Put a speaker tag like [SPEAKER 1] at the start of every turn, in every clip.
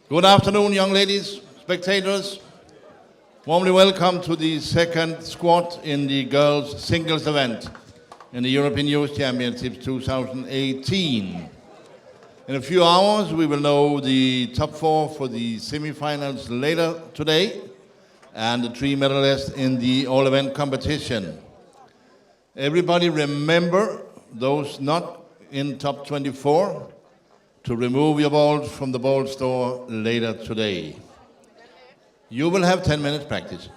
[SPEAKER 1] Good afternoon, young ladies, spectators. Warmly welcome to the second squad in the girls' singles event in the European Youth Championships 2018. In a few hours, we will know the top four for the semifinals later today and the three medalists in the all-event competition. Everybody remember, those not in top 24, to remove your balls from the ball store later today. You will have 10 minutes practice.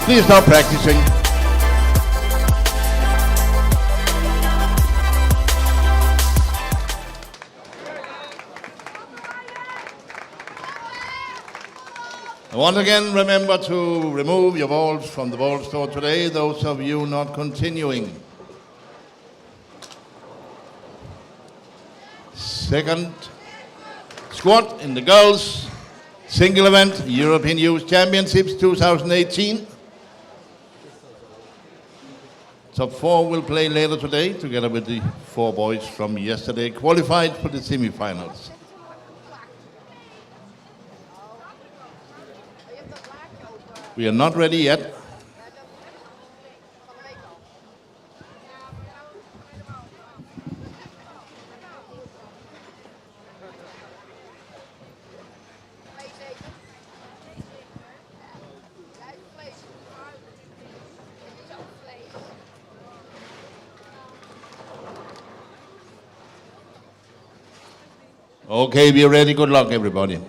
[SPEAKER 1] Please stop practicing. Once again, remember to remove your balls from the ball store today, those of you not continuing. Second squad in the girls single event European Youth Championships 2018. Top 4 will play later today together with the 4 boys from yesterday qualified for the semifinals. We are not ready yet. Okay, be ready. Good luck, everybody.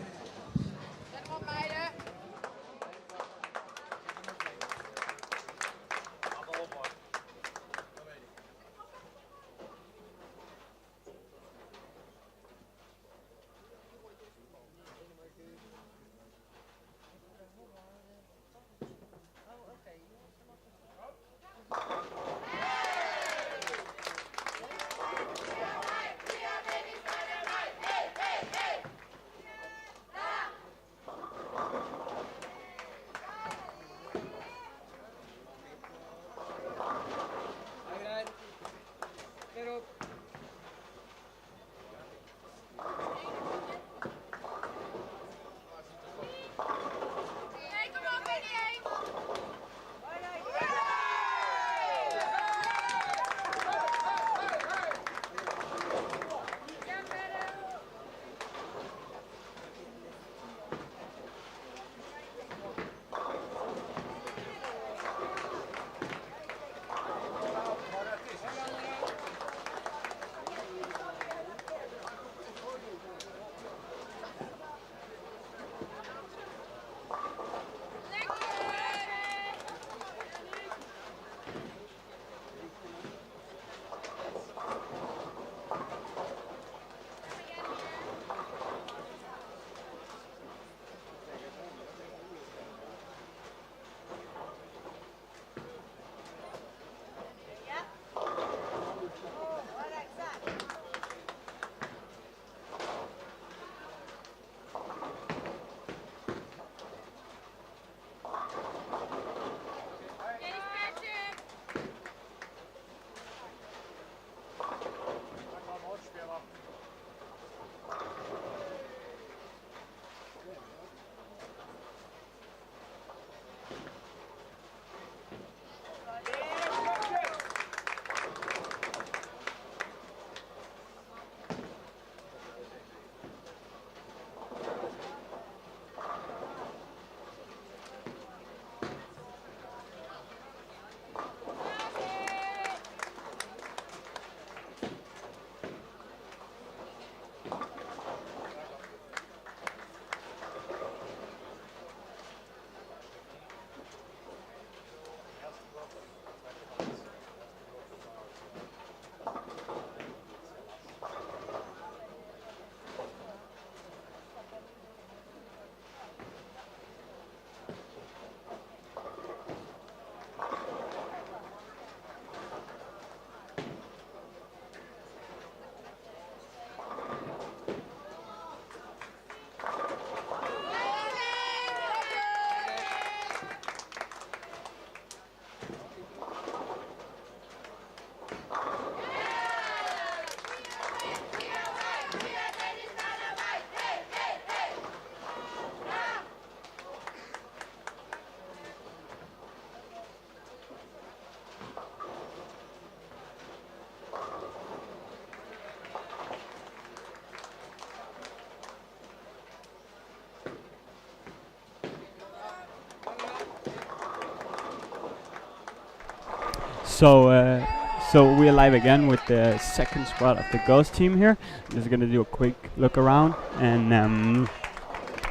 [SPEAKER 2] So we're live again with the second squad of the girls team here. Just gonna do a quick look around, and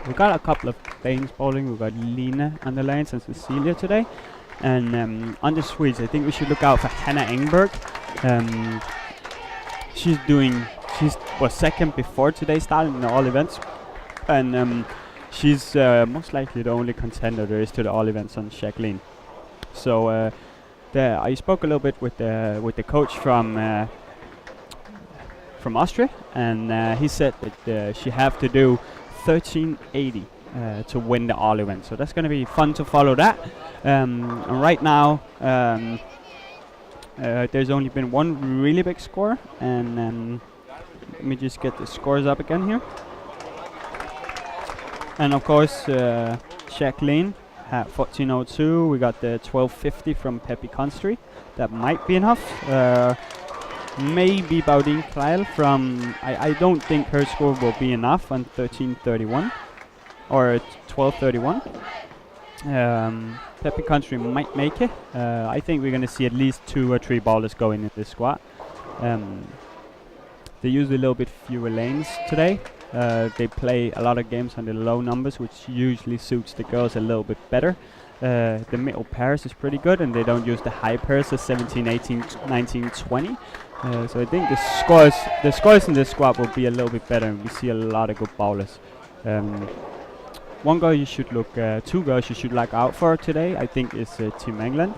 [SPEAKER 2] we got a couple of Danes bowling. We got Lina on the lanes and Cecilia today. And on the Swedes, I think we should look out for Hannah Engberg. She was second before today starting in the all events, and she's most likely the only contender there is to the all events on Jacqueline. So I spoke a little bit with the coach from Austria, and he said that she have to do 1380 to win the all event. So that's going to be fun to follow that. And right now, there's only been one really big score, and let me just get the scores up again here. And of course, Jacqueline had 1402. We got the 1250 from Peppy Constry. That might be enough. Maybe Baudine Kleil from. I don't think her score will be enough on 1331 or 1231. Peppy Country might make it. I think we're going to see at least 2 or 3 bowlers going in this squad. They use a little bit fewer lanes today. They play a lot of games on the low numbers, which usually suits the girls a little bit better. The middle pairs is pretty good, and they don't use the high pairs of 17, 18, 19, 20. So I think the scores in this squad will be a little bit better, and we see a lot of good bowlers. One girl you should look, 2 girls you should look out for today, I think, is Team England.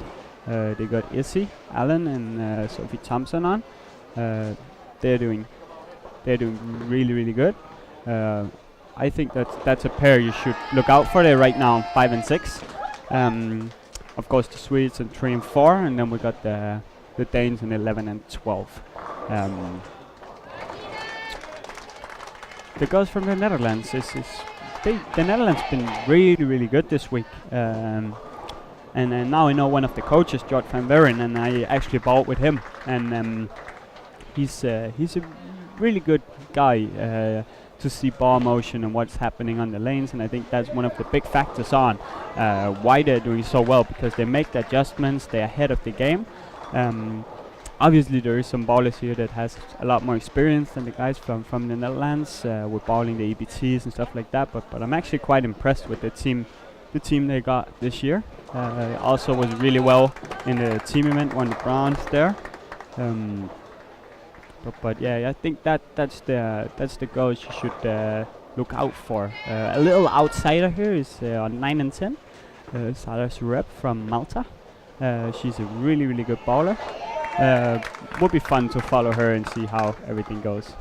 [SPEAKER 2] They got Izzy Allen and Sophie Thompson on. They're doing really, really good. I think that's a pair you should look out for. They're right now 5 and 6. Of course, the Swedes in 3 and 4, and then we got the Danes in 11 and 12. The girls from the Netherlands the Netherlands been really, really good this week. And now I know one of the coaches, George van Veren, and I actually bowled with him. And he's a really good guy to see ball motion and what's happening on the lanes. And I think that's one of the big factors on why they're doing so well, because they make the adjustments, they're ahead of the game. Obviously, there is some bowlers here that has a lot more experience than the guys from the Netherlands with bowling the EBTs and stuff like that. But I'm actually quite impressed with the team they got this year. Also was really well in the team event, won the bronze there. But yeah, I think that's the goals you should look out for. A little outsider here is on 9 and 10, Sara Sureb from Malta. She's a really, really good bowler. Would be fun to follow her and see how everything goes.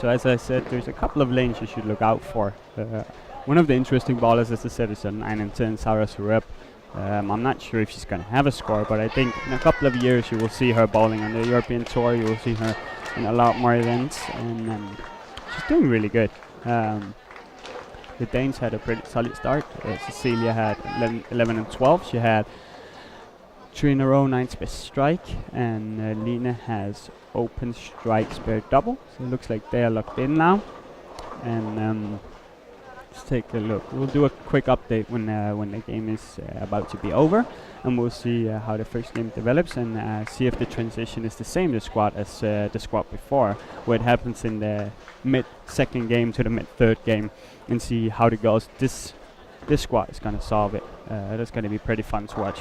[SPEAKER 2] So as I said, there's a couple of lanes you should look out for. One of the interesting ballers, as I said, is a 9 and 10 Sarah Surep. I'm not sure if she's going to have a score, but I think in a couple of years you will see her bowling on the European Tour. You will see her in a lot more events, and she's doing really good. The Danes had a pretty solid start. Cecilia had 11 and 12. She had 3 in a row 9 best strike, and Lina has open strike spare double. So it looks like they are locked in now. And let's take a look. We'll do a quick update when the game is about to be over, and we'll see how the first game develops, and see if the transition is the same the squad as the squad before, where it happens in the mid-second game to the mid-third game, and see how the girls this squad is going to solve it. That's going to be pretty fun to watch.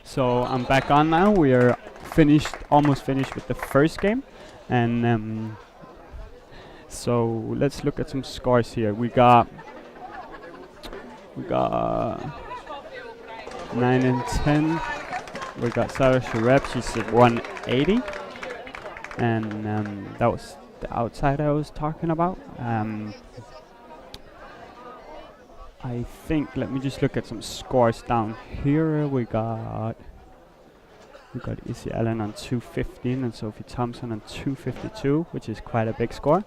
[SPEAKER 2] So I'm back on now. We are finished, almost finished with the first game, and so let's look at some scores here. We got 9 and 10. We got Sarah Sharep. She's at 180, and that was the outside I was talking about. I think, let me just look at some scores down here. We got Izzy Allen on 215 and Sophie Thompson on 252, which is quite a big score.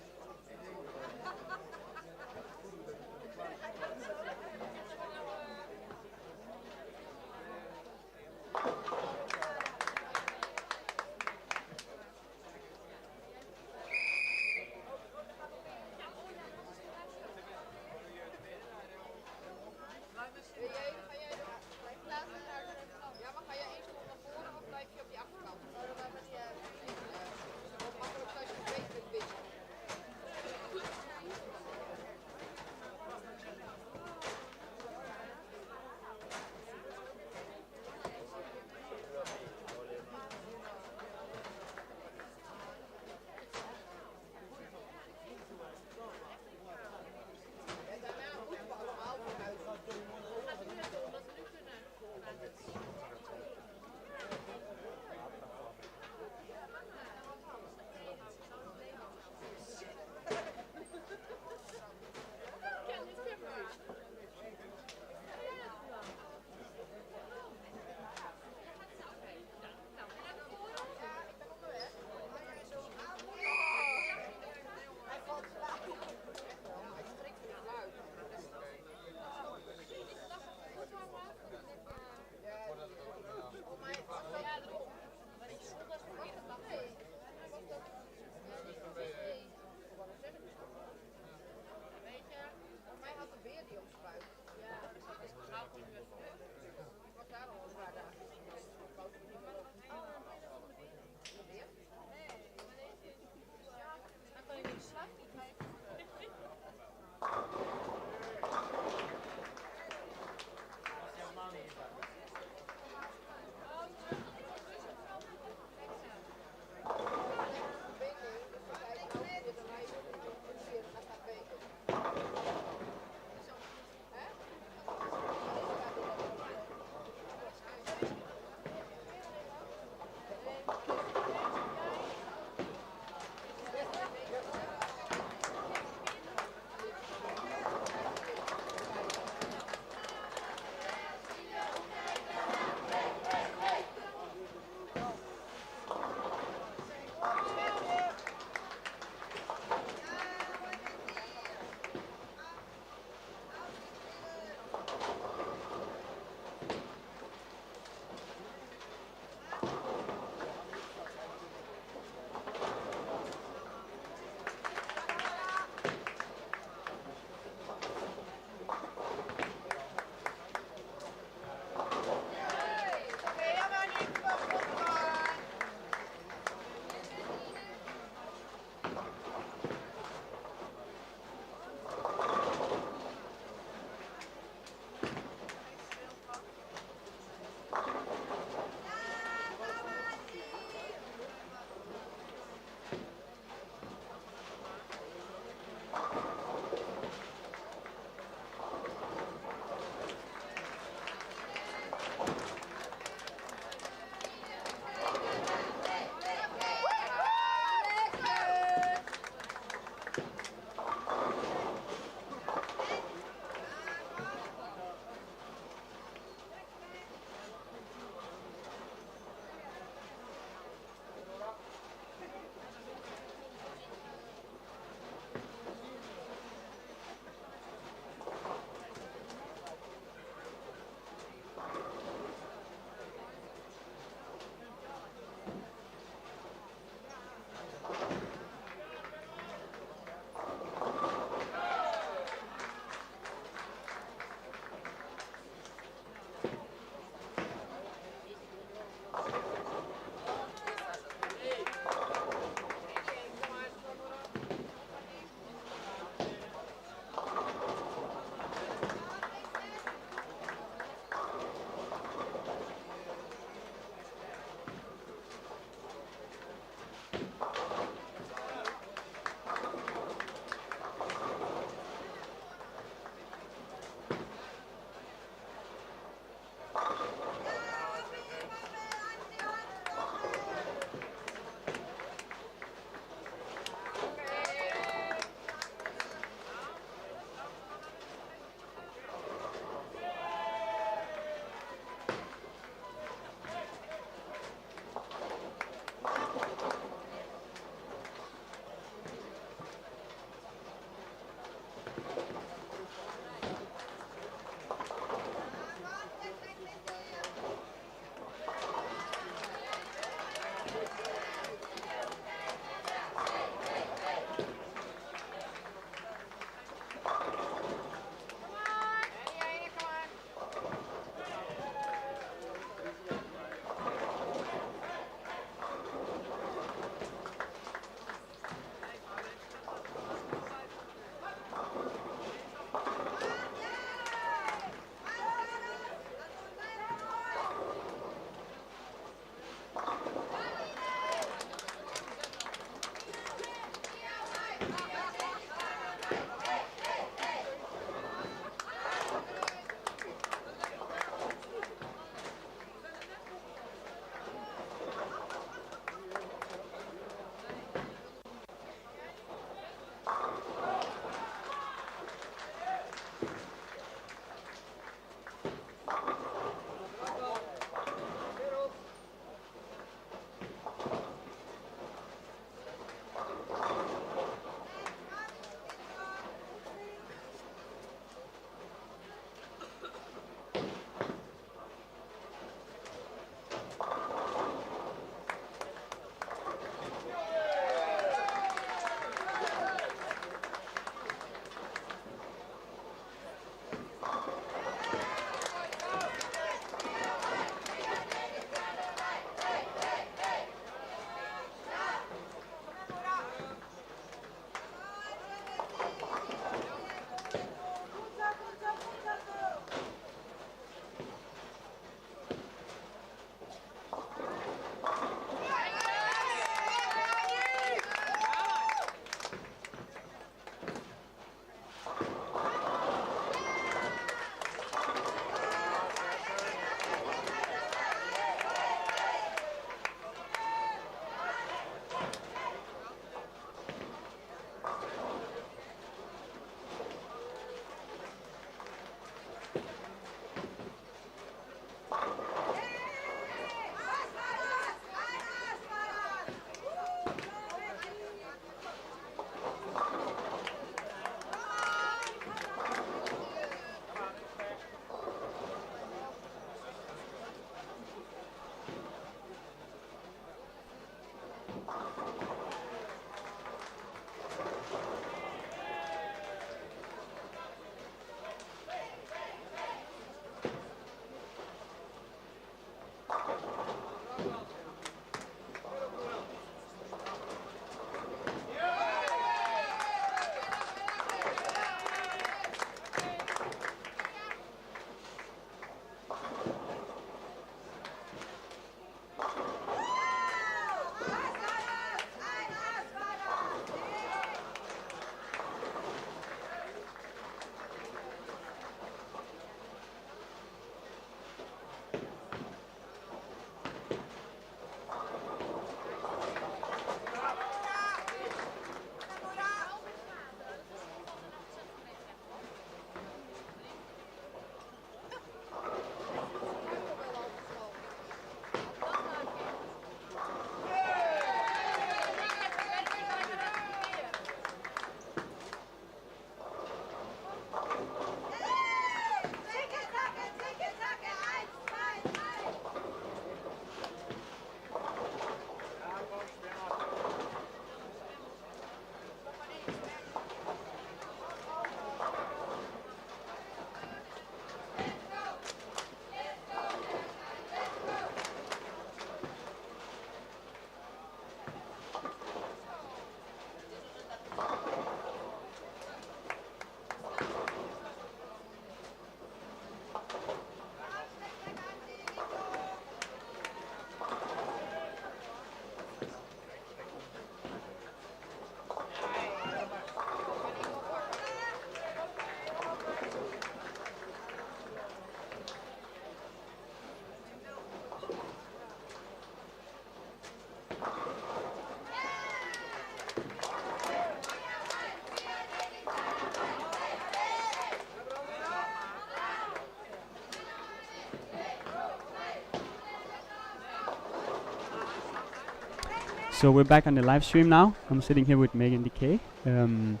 [SPEAKER 2] So we're back on the live stream now. I'm sitting here with Megan DK. And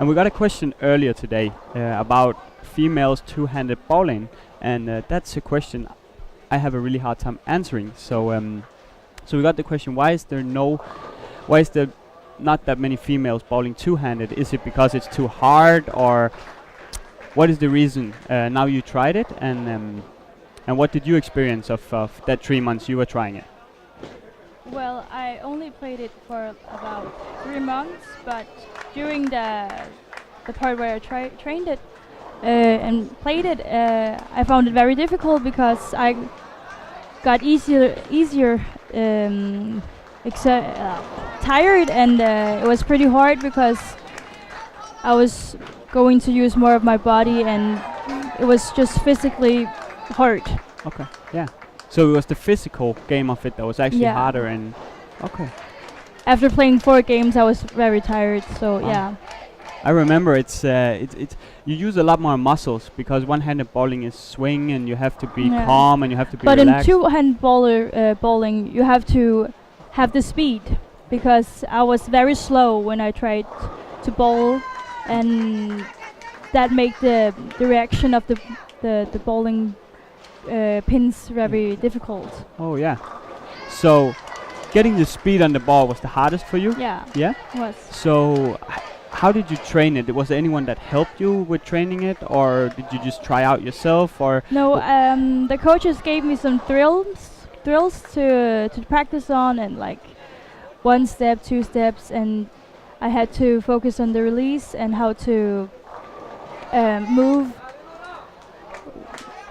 [SPEAKER 2] we got a question earlier today about females two-handed bowling. And that's a question I have a really hard time answering. So we got the question, why is there not that many females bowling two-handed? Is it because it's too hard, or what is the reason? Now you tried it, and what did you experience of that 3 months you were trying it?
[SPEAKER 3] Well, I only played it for about 3 months, but during the part where I trained it and played it, I found it very difficult because I got easier tired, and it was pretty hard because I was going to use more of my body, and it was just physically hard.
[SPEAKER 2] Okay, yeah. So it was the physical game of it that was actually harder, and okay.
[SPEAKER 3] After playing 4 games, I was very tired. So yeah.
[SPEAKER 2] I remember it's you use a lot more muscles because one-handed bowling is swing, and you have to be calm, and you have to be relaxed.
[SPEAKER 3] But in two-hand bowling, you have to have the speed, because I was very slow when I tried to bowl, and that made the reaction of the bowling pins very difficult.
[SPEAKER 2] Oh yeah. So getting the speed on the ball was the hardest for you?
[SPEAKER 3] Yeah.
[SPEAKER 2] Yeah?
[SPEAKER 3] It was.
[SPEAKER 2] So how did you train it? Was there anyone that helped you with training it, or did you just try out yourself, or?
[SPEAKER 3] No, the coaches gave me some drills to practice on, and like 1 step, 2 steps, and I had to focus on the release and how to move.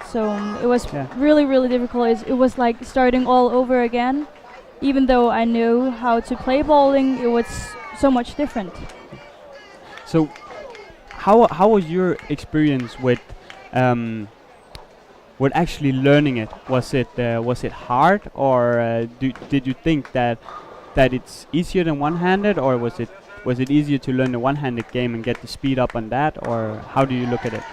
[SPEAKER 3] So it was really, really difficult. It was like starting all over again. Even though I knew how to play bowling, it was so much different.
[SPEAKER 2] So how was your experience with actually learning it? Was it hard, or did you think that it's easier than one-handed, or was it easier to learn the one-handed game and get the speed up on that, or how do you look at it?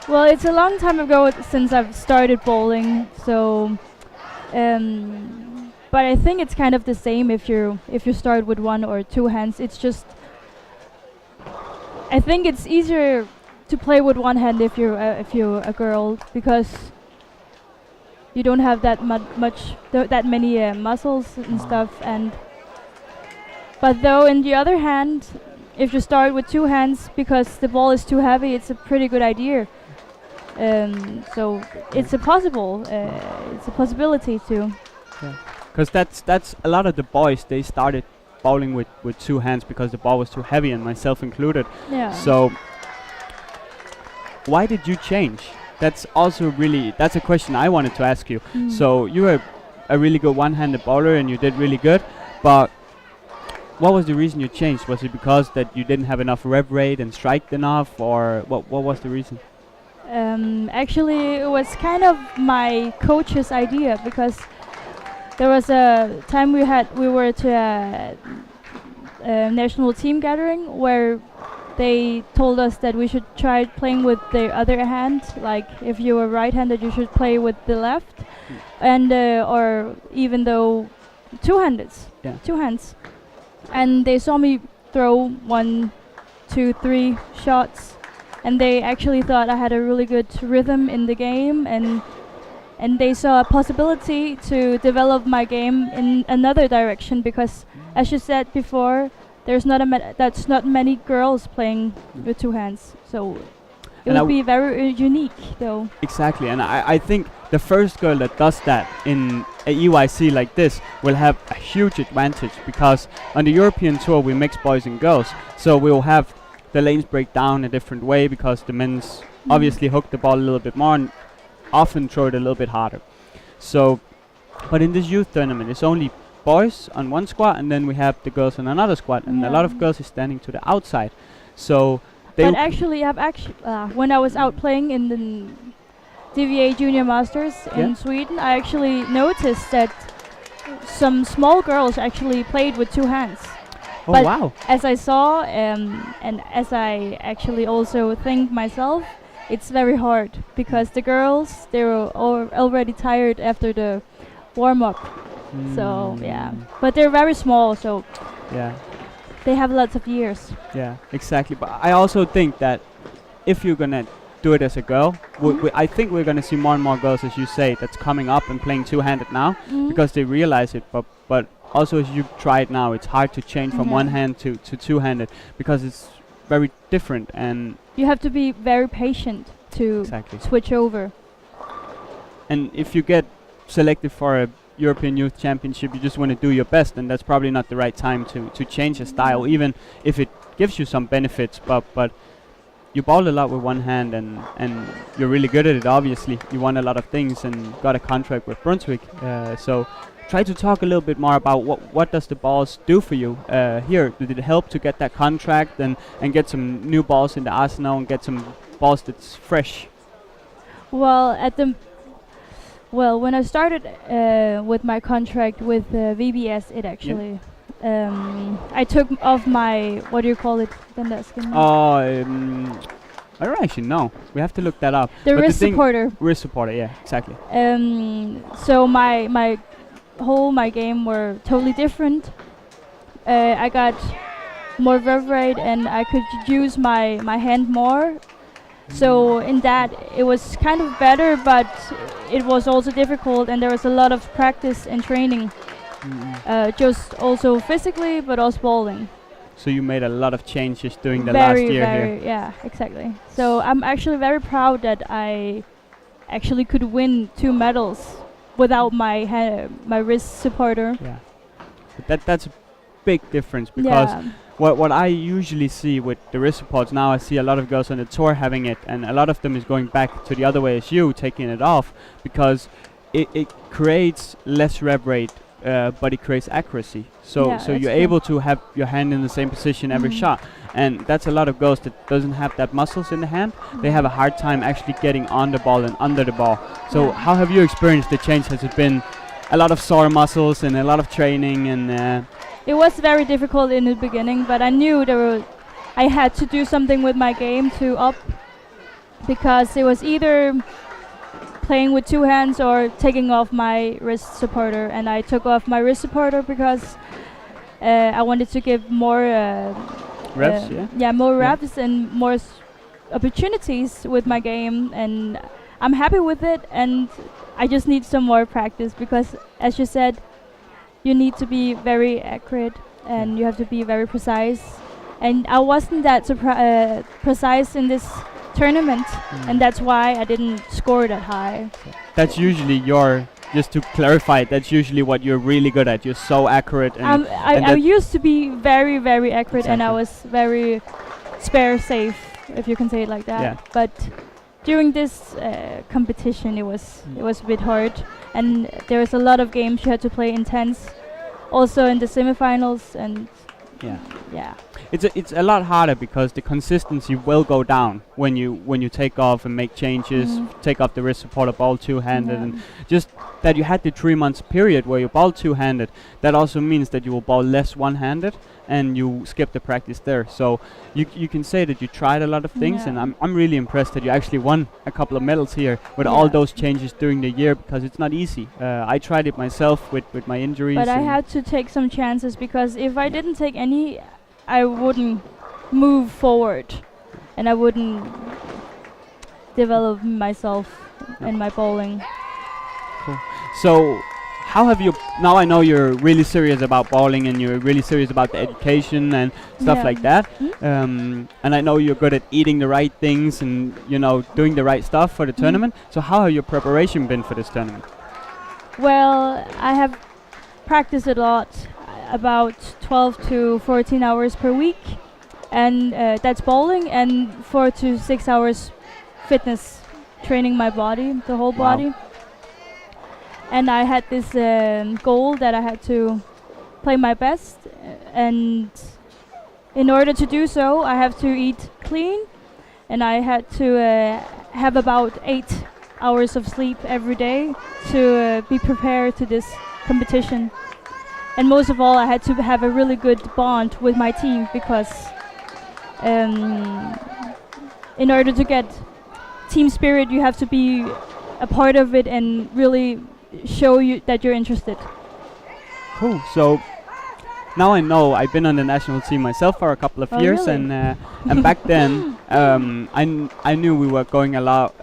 [SPEAKER 3] Well, it's a long time ago since I've started bowling, so but I think it's kind of the same if you start with 1 or 2 hands. It's just I think it's easier to play with 1 hand if you're a girl, because you don't have that that many muscles and stuff. And but though, in the other hand, if you start with 2 hands, because the ball is too heavy, it's a pretty good idea. So it's a possibility too.
[SPEAKER 2] Because that's a lot of the boys, they started bowling with 2 hands because the ball was too heavy, and myself included.
[SPEAKER 3] Yeah.
[SPEAKER 2] So why did you change? That's a question I wanted to ask you. So you were a really good one-handed bowler, and you did really good, but what was the reason you changed? Was it because that you didn't have enough rev rate and strike enough, or what was the reason?
[SPEAKER 3] Actually, it was kind of my coach's idea, because there was a time we were to a national team gathering where they told us that we should try playing with the other hand. Like if you were right-handed, you should play with the left, and or even though two-handed, 2 hands. And they saw me throw 1, 2, 3 shots, and they actually thought I had a really good rhythm in the game, and they saw a possibility to develop my game in another direction, because, as you said before, there's that's not many girls playing with 2 hands, so it would be very unique, though.
[SPEAKER 2] Exactly, and I think the first girl that does that in a EYC like this will have a huge advantage, because on the European tour we mix boys and girls, so we'll have the lanes break down a different way, because the men's obviously hook the ball a little bit more and often throw it a little bit harder. So, but in this youth tournament, it's only boys on one squad, and then we have the girls on another squad, and a lot of girls is standing to the outside. So,
[SPEAKER 3] but actually, when I was out playing in the DVA Junior Masters in Sweden, I actually noticed that some small girls actually played with 2 hands.
[SPEAKER 2] Oh,
[SPEAKER 3] but
[SPEAKER 2] wow!
[SPEAKER 3] As I saw, and as I actually also think myself, it's very hard, because the girls, they were already tired after the warm-up. So yeah, but they're very small, so
[SPEAKER 2] Yeah.
[SPEAKER 3] they have lots of years.
[SPEAKER 2] Yeah, exactly. But I also think that if you're gonna do it as a girl, I think we're gonna see more and more girls, as you say, that's coming up and playing two-handed now because they realize it. But also, as you try it now, it's hard to change from one hand to two-handed because it's very different. And
[SPEAKER 3] You have to be very patient to
[SPEAKER 2] exactly.
[SPEAKER 3] switch over.
[SPEAKER 2] And if you get selected for a European Youth Championship, you just want to do your best, and that's probably not the right time to change a style, even if it gives you some benefits. But you ball a lot with one hand, and you're really good at it. Obviously, you won a lot of things and got a contract with Brunswick. So try to talk a little bit more about what does the balls do for you here. Did it help to get that contract and get some new balls in the arsenal and get some balls that's fresh?
[SPEAKER 3] Well, when I started with my contract with VBS, it actually I took off my, what do you call it?
[SPEAKER 2] I don't actually know. We have to look that up.
[SPEAKER 3] The
[SPEAKER 2] But
[SPEAKER 3] wrist supporter.
[SPEAKER 2] Wrist supporter, yeah, exactly.
[SPEAKER 3] So my game were totally different. I got more rev rate and I could use my hand more. So in that it was kind of better, but it was also difficult, and there was a lot of practice and training, just also physically, but also bowling.
[SPEAKER 2] So you made a lot of changes during the last year here.
[SPEAKER 3] Yeah, exactly. So I'm actually very proud that I actually could win 2 medals without my wrist supporter.
[SPEAKER 2] Yeah, but that's a big difference because what I usually see with the wrist supports now, I see a lot of girls on the tour having it, and a lot of them is going back to the other way as you, taking it off, because it creates less rev rate, but it creates accuracy. So you're able to have your hand in the same position every shot, and that's a lot of girls that doesn't have that muscles in the hand. They have a hard time actually getting on the ball and under the ball. So how have you experienced the change? Has it been a lot of sore muscles and a lot of training? And
[SPEAKER 3] it was very difficult in the beginning, but I knew I had to do something with my game to up, because it was either playing with 2 hands or taking off my wrist supporter, and I took off my wrist supporter because I wanted to give more
[SPEAKER 2] reps,
[SPEAKER 3] more reps and more opportunities with my game, and I'm happy with it, and I just need some more practice because, as you said, you need to be very accurate and you have to be very precise, and I wasn't that precise in this tournament, and that's why I didn't score that high.
[SPEAKER 2] That's usually just to clarify, that's usually what you're really good at. You're so accurate. And
[SPEAKER 3] I used to be very, very accurate, and I was very spare safe, if you can say it like that.
[SPEAKER 2] Yeah.
[SPEAKER 3] But during this competition, it was a bit hard, and there was a lot of games you had to play intense, also in the semifinals, and
[SPEAKER 2] it's a lot harder because the consistency will go down when you take off and make changes, take off the wrist supporter, ball two-handed, and just that you had the 3 months period where you ball two-handed. That also means that you will ball less one-handed, and you skip the practice there. So you can say that you tried a lot of things, and I'm really impressed that you actually won a couple of medals here with all those changes during the year, because it's not easy. I tried it myself with my injuries.
[SPEAKER 3] But I had to take some chances, because if I didn't take any, I wouldn't move forward, and I wouldn't develop myself in my bowling.
[SPEAKER 2] Cool. So how have you, now I know you're really serious about bowling and you're really serious about the education and stuff like that, and I know you're good at eating the right things and doing the right stuff for the tournament. So how have your preparation been for this tournament?
[SPEAKER 3] Well, I have practiced a lot, about 12 to 14 hours per week, and that's bowling, and 4 to 6 hours fitness, training my body, the whole body. And I had this goal that I had to play my best, and in order to do so, I have to eat clean, and I had to have about 8 hours of sleep every day to be prepared to this competition. And most of all, I had to have a really good bond with my team, because in order to get team spirit, you have to be a part of it and really show you that you're interested.
[SPEAKER 2] Cool. So now I know. I've been on the national team myself for a couple of
[SPEAKER 3] Oh,
[SPEAKER 2] years,
[SPEAKER 3] really?
[SPEAKER 2] and back then I knew we were going a lot.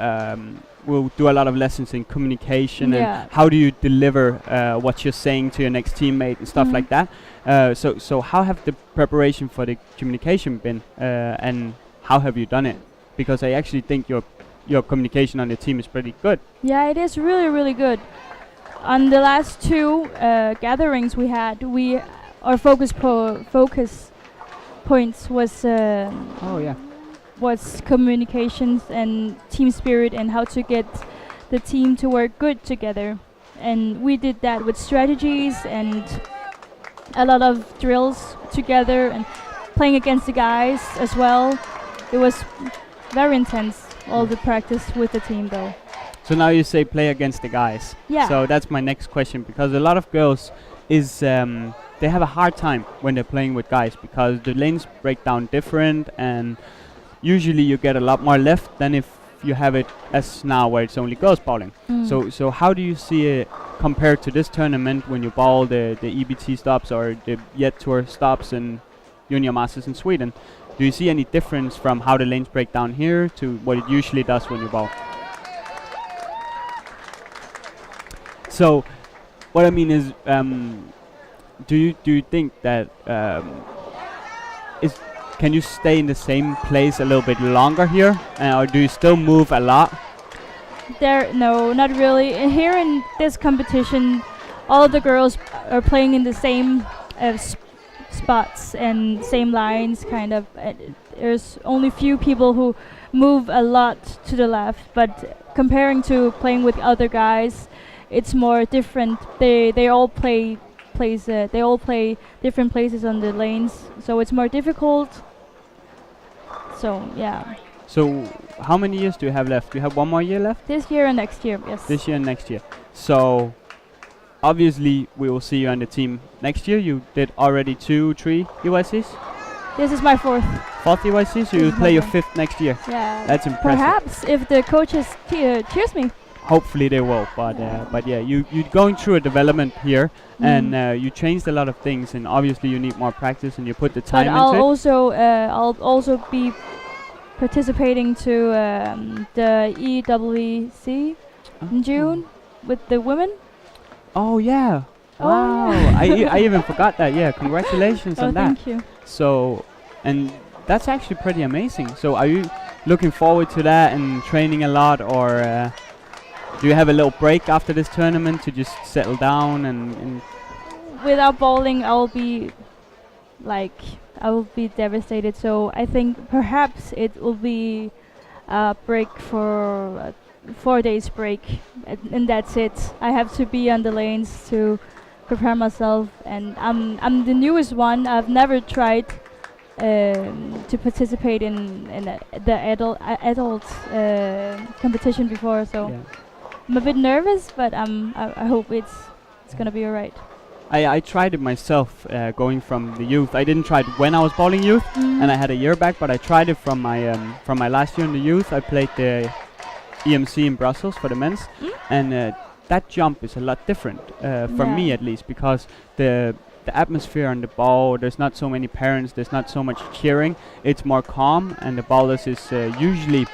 [SPEAKER 2] We'll do a lot of lessons in communication
[SPEAKER 3] Yeah.
[SPEAKER 2] and how do you deliver what you're saying to your next teammate and stuff like that. So how have the preparation for the communication been, and how have you done it? Because I actually think your communication on the team is pretty good.
[SPEAKER 3] Yeah, it is really, really good. On the last two gatherings we had, our focus points
[SPEAKER 2] Oh yeah.
[SPEAKER 3] was communications and team spirit and how to get the team to work good together. And we did that with strategies and a lot of drills together and playing against the guys as well. It was very intense, all the practice with the team though.
[SPEAKER 2] So now you say play against the guys.
[SPEAKER 3] Yeah.
[SPEAKER 2] So that's my next question, because a lot of girls they have a hard time when they're playing with guys because the lanes break down different, and usually you get a lot more left than if you have it as now where it's only girls bowling. So how do you see it compared to this tournament when you bowl the EBT stops or the Jet Tour stops and Junior Masters in Sweden? Do you see any difference from how the lanes break down here to what it usually does when you bowl? So what I mean is, do you think that can you stay in the same place a little bit longer here, or do you still move a lot?
[SPEAKER 3] No, not really. Here in this competition, all the girls are playing in the same spots and same lines, kind of. There's only few people who move a lot to the left, but comparing to playing with other guys, it's more different. They all play different places on the lanes, so it's more difficult. So yeah.
[SPEAKER 2] So how many years do you have left? Do you have one more year left?
[SPEAKER 3] This year and next year, yes.
[SPEAKER 2] This year and next year. So obviously we will see you on the team next year. You did already 2-3 EYCs?
[SPEAKER 3] This is my fourth.
[SPEAKER 2] Fourth EYC, so you'll play your fifth next year.
[SPEAKER 3] Yeah.
[SPEAKER 2] That's impressive.
[SPEAKER 3] Perhaps if the coaches cheers me.
[SPEAKER 2] Hopefully they will, but yeah, you're going through a development here, and you changed a lot of things, and obviously you need more practice, and you put the time
[SPEAKER 3] But
[SPEAKER 2] into it.
[SPEAKER 3] I'll also be participating to the EYC in June with the women.
[SPEAKER 2] Oh yeah!
[SPEAKER 3] Oh,
[SPEAKER 2] Wow!
[SPEAKER 3] yeah.
[SPEAKER 2] I even forgot that. Yeah, congratulations
[SPEAKER 3] Oh,
[SPEAKER 2] on that.
[SPEAKER 3] thank you.
[SPEAKER 2] So, and that's actually pretty amazing. So, are you looking forward to that and training a lot, or do you have a little break after this tournament to just settle down and
[SPEAKER 3] Without bowling, I will be devastated. So I think perhaps it will be a break for 4 days break, and that's it. I have to be on the lanes to prepare myself, and I'm the newest one. I've never tried to participate in the adult competition before, so
[SPEAKER 2] yeah.
[SPEAKER 3] I'm a bit nervous, but I hope it's gonna be alright.
[SPEAKER 2] I tried it myself, going from the youth. I didn't try it when I was bowling youth, and I had a year back, but I tried it from my last year in the youth. I played the EMC in Brussels for the men's, and that jump is a lot different for me at least, because the atmosphere on the ball, there's not so many parents, there's not so much cheering. It's more calm, and the bowlers is usually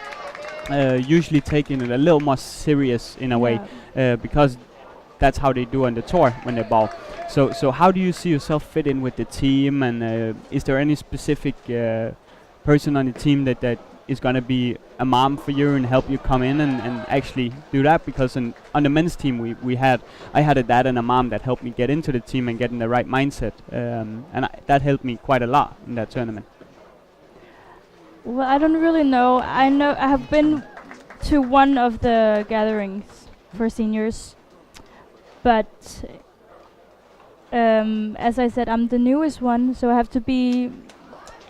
[SPEAKER 2] taking it a little more serious in a way, because that's how they do on the tour when they bowl. So how do you see yourself fit in with the team, and is there any specific person on the team that is going to be a mom for you and help you come in and actually do that? Because on the men's team I had a dad and a mom that helped me get into the team and get in the right mindset, and that helped me quite a lot in that tournament.
[SPEAKER 3] Well, I don't really know. I know I have been to one of the gatherings for seniors, but as I said, I'm the newest one, so I have to be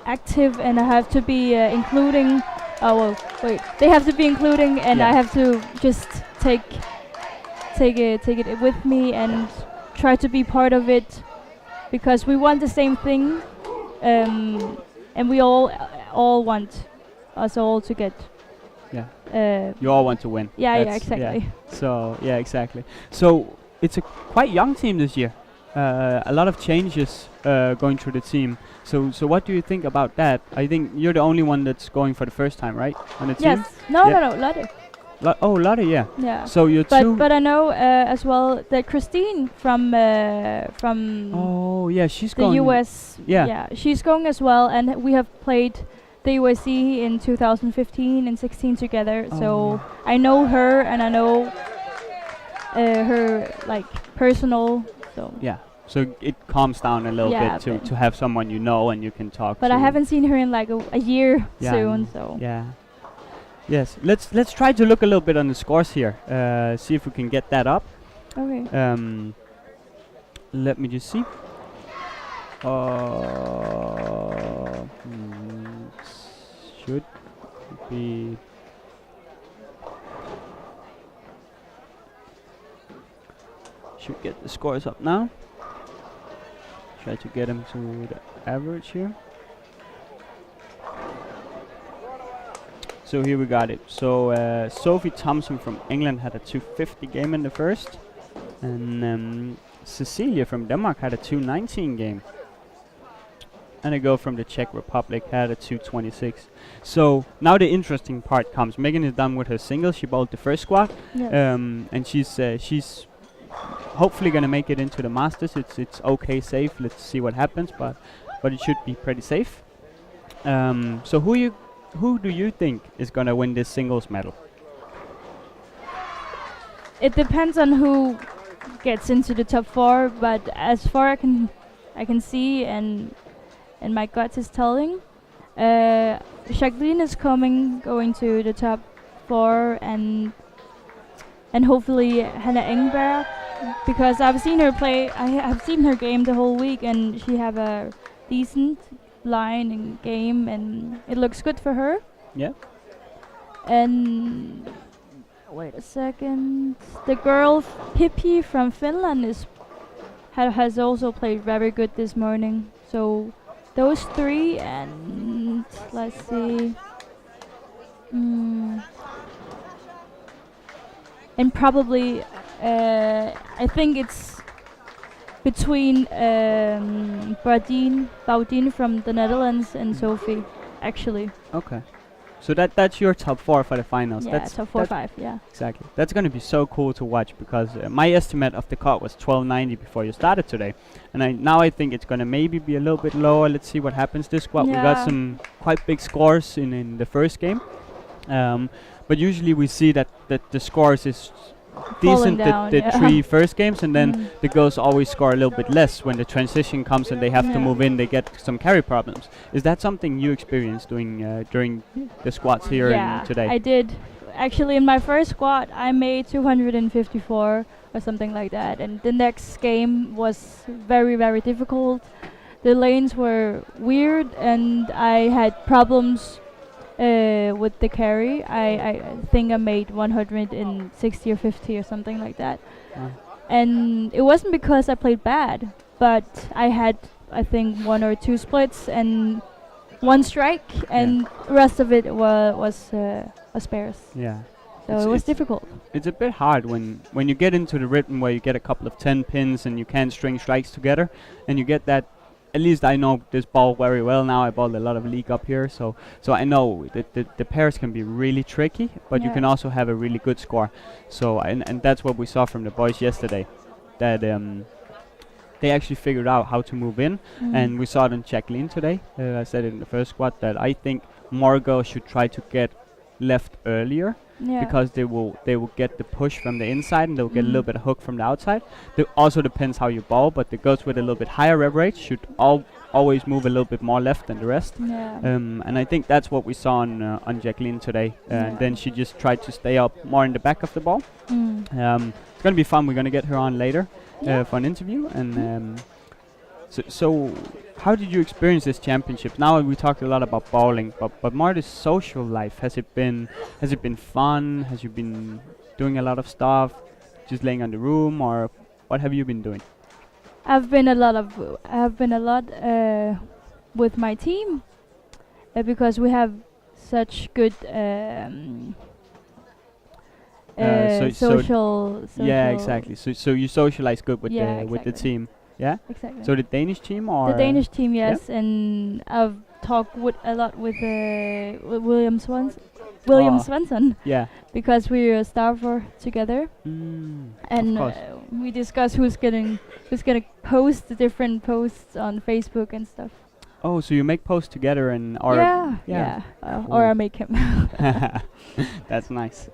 [SPEAKER 3] active, and I have to be including. Oh well, wait. They have to be including, and I have to just take it with me and try to be part of it, because we want the same thing, and we all want us all to get.
[SPEAKER 2] Yeah. You all want to win.
[SPEAKER 3] Yeah,
[SPEAKER 2] That's
[SPEAKER 3] exactly.
[SPEAKER 2] Yeah. So yeah, exactly. So it's a quite young team this year. A lot of changes going through the team. So what do you think about that? I think you're the only one that's going for the first time, right, on the team?
[SPEAKER 3] Yes. No,
[SPEAKER 2] Yeah.
[SPEAKER 3] no, Lotte.
[SPEAKER 2] Oh, Lotte, yeah.
[SPEAKER 3] Yeah.
[SPEAKER 2] So you're two.
[SPEAKER 3] But I know as well that Christine from
[SPEAKER 2] Oh, yeah, she's
[SPEAKER 3] the
[SPEAKER 2] going.
[SPEAKER 3] US.
[SPEAKER 2] Yeah.
[SPEAKER 3] She's going as well, and we have played the EYC in 2015 and 16 together.
[SPEAKER 2] Oh,
[SPEAKER 3] So I know her, and I know her like personal. So.
[SPEAKER 2] Yeah. So it calms down a little
[SPEAKER 3] Yeah,
[SPEAKER 2] bit to,
[SPEAKER 3] but-
[SPEAKER 2] to have someone you know and you can talk
[SPEAKER 3] But
[SPEAKER 2] to.
[SPEAKER 3] I haven't seen her in like a year
[SPEAKER 2] Yeah,
[SPEAKER 3] soon. So.
[SPEAKER 2] Yeah. Yes. Let's try to look a little bit on the scores here. See if we can get that up.
[SPEAKER 3] Okay.
[SPEAKER 2] Let me just see. Should be. Should get the scores up now. Try to get them to the average here. So here we got it. So Sophie Thompson from England had a 250 game in the first, and Cecilia from Denmark had a 219 game. And a girl from the Czech Republic had a 226. So now the interesting part comes. Megan is done with her singles. She bowled the first squad,
[SPEAKER 3] Yes.
[SPEAKER 2] and she's hopefully gonna make it into the Masters. It's okay, safe. Let's see what happens, but it should be pretty safe. So who do you think is gonna win this singles medal?
[SPEAKER 3] It depends on who gets into the top 4, but as far I can see and my gut is telling, Jacqueline is going to the top 4, and hopefully Hannah Engberg, because I've seen her play. I have seen her game the whole week, and she have a decent line and game, and it looks good for her.
[SPEAKER 2] Yeah.
[SPEAKER 3] And wait a second, the girl Pippi from Finland has also played very good this morning. So those 3, and let's see, and probably I think it's between Baudin from the Netherlands and Sophie, actually.
[SPEAKER 2] Okay. So that's your top 4 for the finals.
[SPEAKER 3] Yeah,
[SPEAKER 2] That's
[SPEAKER 3] top 4,
[SPEAKER 2] that's
[SPEAKER 3] 5, yeah.
[SPEAKER 2] Exactly. That's going to be so cool to watch, because my estimate of the cut was 1290 before you started today, and now I think it's going to maybe be a little bit lower. Let's see what happens this squad. We got
[SPEAKER 3] Yeah.
[SPEAKER 2] some quite big scores in the first game, but usually we see that the scores is decent
[SPEAKER 3] down,
[SPEAKER 2] the
[SPEAKER 3] yeah.
[SPEAKER 2] 3 first games, and then
[SPEAKER 3] Mm.
[SPEAKER 2] the girls always score a little bit less when the transition comes and they have to
[SPEAKER 3] Yeah.
[SPEAKER 2] move in. They get some carry problems. Is that something you experienced during the squats here
[SPEAKER 3] Yeah,
[SPEAKER 2] today?
[SPEAKER 3] I did. Actually, in my first squad, I made 254 or something like that, and the next game was very, very difficult. The lanes were weird, and I had problems with the carry. I think I made 160 or 50 or something like that. And it wasn't because I played bad, but I had, I think, 1 or 2 splits and 1 strike, and rest of it was spares.
[SPEAKER 2] Yeah.
[SPEAKER 3] So it was difficult.
[SPEAKER 2] It's a bit hard when you get into the rhythm where you get a couple of 10 pins and you can't string strikes together, and you get that. At least I know this ball very well now. I bowled a lot of league up here, so I know that the pairs can be really tricky, but you
[SPEAKER 3] Yeah.
[SPEAKER 2] can also have a really good score. So and that's what we saw from the boys yesterday, that they actually figured out how to move in, and we saw it in Jacqueline today. I said it in the first squad that I think more girls should try to get left earlier,
[SPEAKER 3] Yeah.
[SPEAKER 2] because they will get the push from the inside, and they'll get a little bit of hook from the outside. It also depends how you bowl, but the girls with a little bit higher rev rate should always move a little bit more left than the rest.
[SPEAKER 3] Yeah.
[SPEAKER 2] And I think that's what we saw on Jacqueline today. And then she just tried to stay up more in the back of the ball. It's going to be fun. We're going to get her on later for an interview. And so how did you experience this championship? Now we talked a lot about bowling, but more the social life. Has it been fun? Has you been doing a lot of stuff, just laying on the room, or what have you been doing?
[SPEAKER 3] I've been a lot with my team because we have such good
[SPEAKER 2] So
[SPEAKER 3] social.
[SPEAKER 2] Yeah, exactly. So you socialize good with
[SPEAKER 3] Yeah,
[SPEAKER 2] the
[SPEAKER 3] exactly.
[SPEAKER 2] team. Yeah.
[SPEAKER 3] exactly.
[SPEAKER 2] So the Danish team or
[SPEAKER 3] The Danish team, yes, and I've talked a lot with William
[SPEAKER 2] Oh.
[SPEAKER 3] Svensson,
[SPEAKER 2] Yeah.
[SPEAKER 3] because we are staffer together, and
[SPEAKER 2] of course.
[SPEAKER 3] we discuss who's gonna post the different posts on Facebook and stuff.
[SPEAKER 2] Oh, so you make posts together and or
[SPEAKER 3] Yeah. Or I make him.
[SPEAKER 2] That's nice.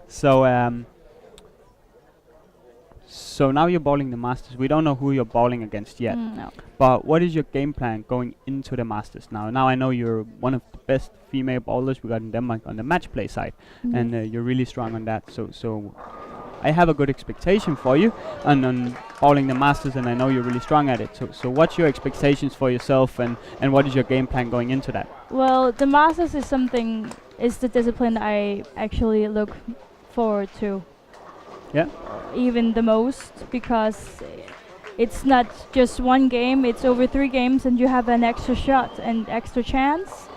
[SPEAKER 2] So now you're bowling the Masters. We don't know who you're bowling against yet.
[SPEAKER 3] No.
[SPEAKER 2] But what is your game plan going into the Masters now? Now I know you're one of the best female bowlers we got in Denmark on the match play side, and you're really strong on that. So I have a good expectation for you on bowling the Masters, and I know you're really strong at it. So what's your expectations for yourself, and what is your game plan going into that?
[SPEAKER 3] Well, the Masters is the discipline I actually look forward to.
[SPEAKER 2] Yeah.
[SPEAKER 3] Even the most, because it's not just one game, it's over 3 games and you have an extra shot and extra chance.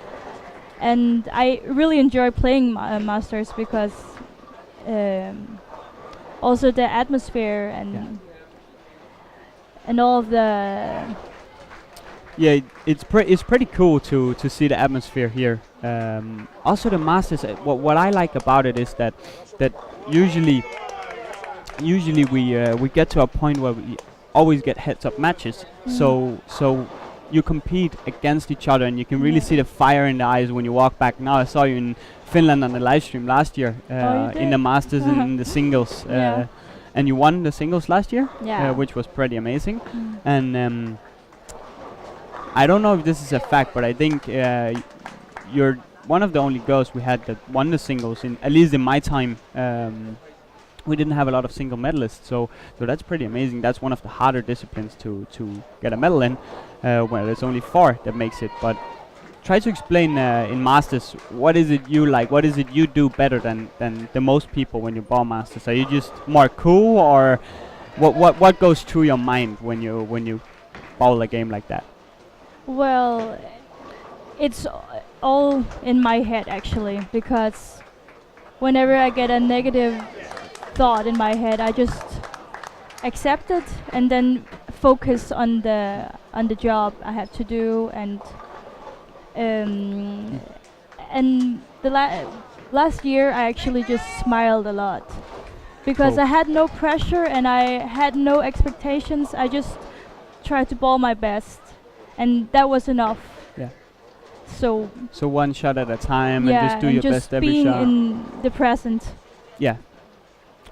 [SPEAKER 3] And I really enjoy playing Masters because also the atmosphere and all of the...
[SPEAKER 2] Yeah, it's pretty cool to see the atmosphere here. Also the Masters, what I like about it is that usually we get to a point where we always get heads-up matches. So you compete against each other, and you can really see the fire in the eyes when you walk back. Now I saw you in Finland on the live stream last year in the Masters and in the singles, and you won the singles last year, which was pretty amazing. And I don't know if this is a fact, but I think you're one of the only girls we had that won the singles, in at least in my time. We didn't have a lot of single medalists, so that's pretty amazing. That's one of the harder disciplines to get a medal in. Well, there's only 4 that makes it. But try to explain in Masters, what is it you like? What is it you do better than the most people when you bowl Masters? Are you just more cool, or what goes through your mind when you bowl a game like that?
[SPEAKER 3] Well, it's all in my head actually, because whenever I get a negative thought in my head, I just accept it and then focus on the job I have to do. And the last year I actually just smiled a lot, because I had no pressure and I had no expectations. I just tried to bowl my best, and that was enough.
[SPEAKER 2] Yeah.
[SPEAKER 3] So
[SPEAKER 2] one shot at a time, and just do your best every
[SPEAKER 3] being
[SPEAKER 2] shot.
[SPEAKER 3] in the present.
[SPEAKER 2] Yeah.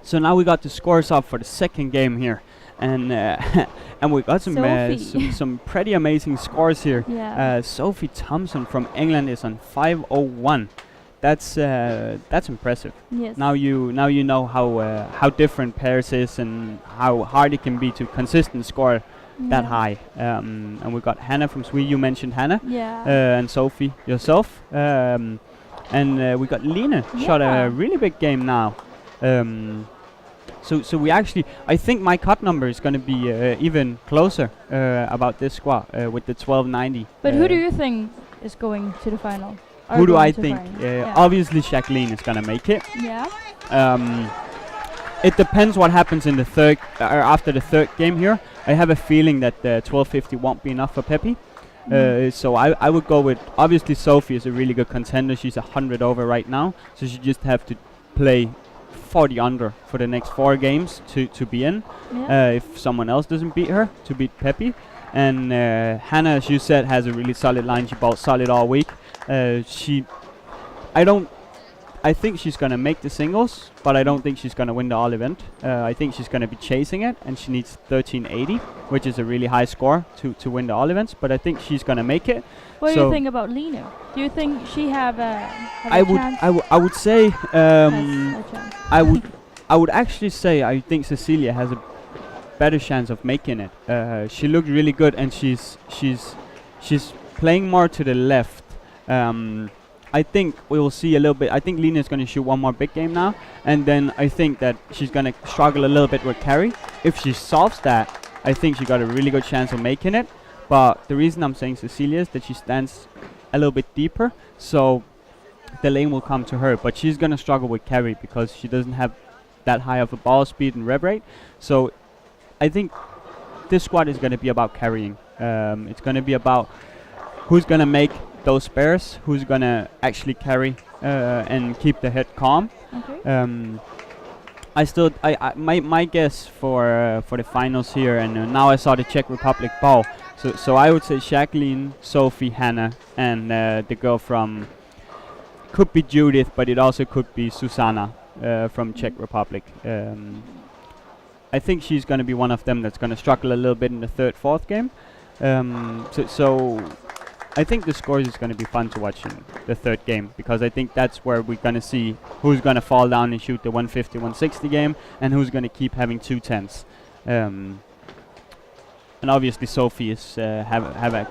[SPEAKER 2] So now we got the scores up for the second game here, and and we got some pretty amazing scores here.
[SPEAKER 3] Yeah.
[SPEAKER 2] Sophie Thompson from England is on 501. That's impressive.
[SPEAKER 3] Yes.
[SPEAKER 2] Now you know how different pairs is and how hard it can be to consistent score that high. And we got Hannah from Sweden. You mentioned Hannah.
[SPEAKER 3] Yeah.
[SPEAKER 2] And Sophie yourself. And we got Lina shot a really big game now. So we actually, I think my cut number is going to be even closer about this squad with the 1290.
[SPEAKER 3] But who do you think is going to the final?
[SPEAKER 2] Who do I think? Obviously Jacqueline is going to make it.
[SPEAKER 3] Yeah.
[SPEAKER 2] It depends what happens in the third after the third game here. I have a feeling that 1250 won't be enough for Peppy. So I would go with, obviously Sophie is a really good contender. She's 100 over right now, so she just have to play 40 under for the next 4 games to be in. If someone else doesn't beat her, to beat Peppy. And Hannah, as you said, has a really solid line. She bowled solid all week. I think she's going to make the singles, but I don't think she's going to win the all event. I think she's going to be chasing it, and she needs 1380, which is a really high score to win the all events, but I think she's going to make it.
[SPEAKER 3] What do you think about Lina? Do you think she have a chance?
[SPEAKER 2] I would say
[SPEAKER 3] A chance.
[SPEAKER 2] I would actually say I think Cecilia has a better chance of making it. She looked really good, and she's playing more to the left. I think we will see a little bit. I think Lina is going to shoot one more big game now, and then I think that she's going to struggle a little bit with carry. If she solves that, I think she got a really good chance of making it. But the reason I'm saying Cecilia is that she stands a little bit deeper, so the lane will come to her. But she's going to struggle with carry because she doesn't have that high of a ball speed and rev rate. So I think this squad is going to be about carrying. It's going to be about who's going to make those spares, who's going to actually carry and keep the head calm.
[SPEAKER 3] Okay.
[SPEAKER 2] My guess for the finals here, and now I saw the Czech Republic ball. So I would say Jacqueline, Sophie, Hannah, and the girl from, could be Judith, but it also could be Susanna from Czech Republic. I think she's going to be one of them that's going to struggle a little bit in the third, fourth game. So I think the scores is going to be fun to watch in the third game, because I think that's where we're going to see who's going to fall down and shoot the 150, 160 game, and who's going to keep having 210s. And obviously Sophie is have a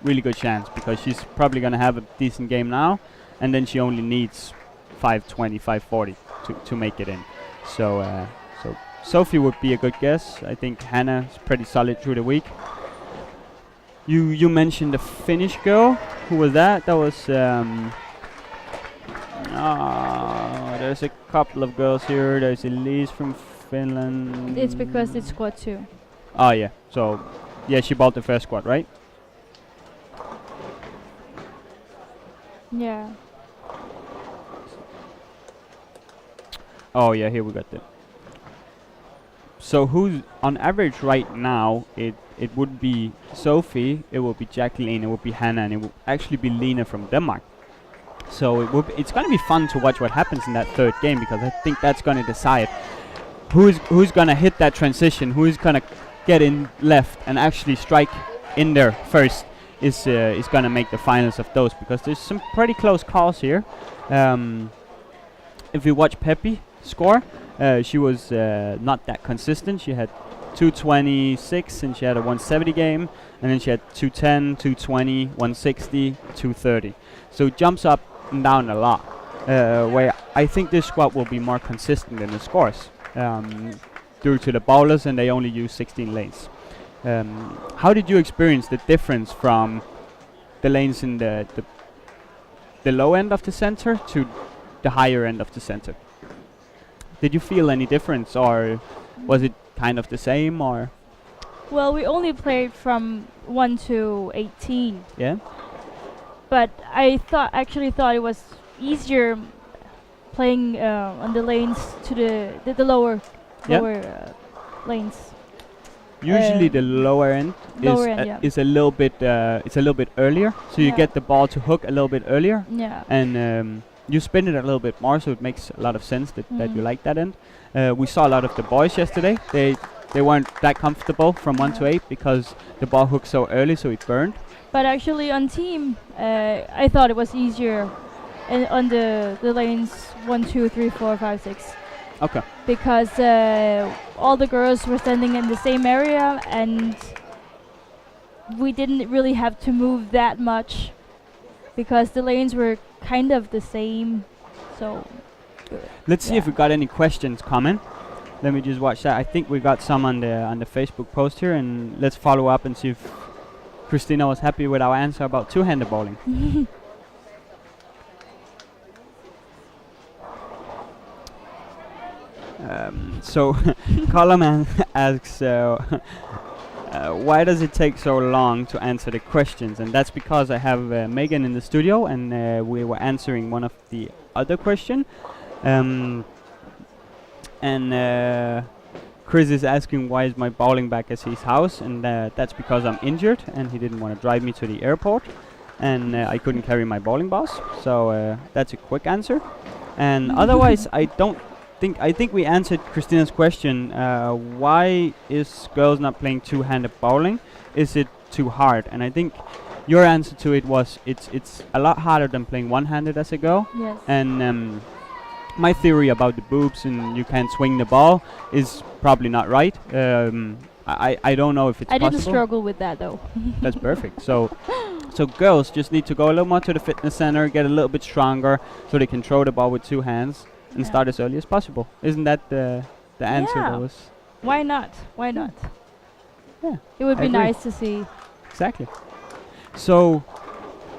[SPEAKER 2] really good chance, because she's probably going to have a decent game now, and then she only needs 520, 540 to make it in. So Sophie would be a good guess. I think Hannah is pretty solid through the week. You mentioned the Finnish girl. Who was that? That was there's a couple of girls here. There's Elise from Finland.
[SPEAKER 3] It's because it's squad 2.
[SPEAKER 2] Oh yeah. So yeah, she bought the first squad, right?
[SPEAKER 3] Yeah.
[SPEAKER 2] Oh yeah, here we got the. So who's on average right now? It would be Sophie, it would be Jacqueline, it would be Hannah, and it would actually be Lena from Denmark. So it's going to be fun to watch what happens in that third game, because I think that's going to decide who's going to hit that transition, who's going to get in left and actually strike in there first is going to make the finals of those, because there's some pretty close calls here. If you watch Peppy score, she was not that consistent. She had 226 and she had a 170 game, and then she had 210, 220, 160, 230. So it jumps up and down a lot, where I think this squad will be more consistent in the scores due to the bowlers, and they only use 16 lanes. How did you experience the difference from the lanes in the low end of the center to the higher end of the center? Did you feel any difference, or was it kind of the same, or?
[SPEAKER 3] Well, we only played from 1 to 18.
[SPEAKER 2] Yeah.
[SPEAKER 3] But I actually thought it was easier playing on the lanes to the lower lanes.
[SPEAKER 2] Usually the lower end is a little bit it's a little bit earlier, so you get the ball to hook a little bit earlier.
[SPEAKER 3] Yeah.
[SPEAKER 2] And you spin it a little bit more, so it makes a lot of sense that you like that end. We saw a lot of the boys yesterday. They weren't that comfortable from 1 to 8 because the ball hooked so early, so it burned.
[SPEAKER 3] But actually on team, I thought it was easier on the lanes 1, 2, 3, 4, 5, 6.
[SPEAKER 2] Okay.
[SPEAKER 3] Because all the girls were standing in the same area, and we didn't really have to move that much because the lanes were kind of the same. So
[SPEAKER 2] let's see if we got any questions coming. Let me just watch that. I think we got some on the Facebook post here, and let's follow up and see if Christina was happy with our answer about two-handed bowling. So Coleman asks, why does it take so long to answer the questions? And that's because I have Megan in the studio, and we were answering one of the other question. And Chris is asking why is my bowling bag at his house, and that's because I'm injured and he didn't want to drive me to the airport, and I couldn't carry my bowling balls. So that's a quick answer. And otherwise, I think we answered Christina's question. Why is girls not playing two-handed bowling? Is it too hard? And I think your answer to it was it's a lot harder than playing one-handed as a girl.
[SPEAKER 3] Yes.
[SPEAKER 2] And my theory about the boobs and you can't swing the ball is probably not right. I don't know if it's possible.
[SPEAKER 3] I didn't struggle with that though.
[SPEAKER 2] That's perfect. So girls just need to go a little more to the fitness center, get a little bit stronger, so they can throw the ball with two hands and start as early as possible. Isn't that the answer?
[SPEAKER 3] Yeah.
[SPEAKER 2] That was
[SPEAKER 3] Why not? Why not?
[SPEAKER 2] Yeah.
[SPEAKER 3] It would
[SPEAKER 2] I
[SPEAKER 3] be
[SPEAKER 2] agree.
[SPEAKER 3] nice to see.
[SPEAKER 2] Exactly. So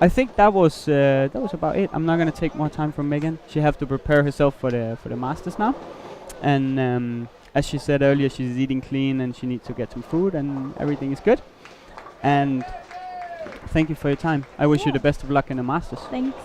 [SPEAKER 2] I think that was about it. I'm not gonna take more time from Megan. She have to prepare herself for the Masters now, and as she said earlier, she's eating clean and she needs to get some food, and everything is good. And thank you for your time. I wish you the best of luck in the Masters.
[SPEAKER 3] Thanks.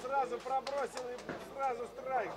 [SPEAKER 4] Сразу пробросил и сразу страйк.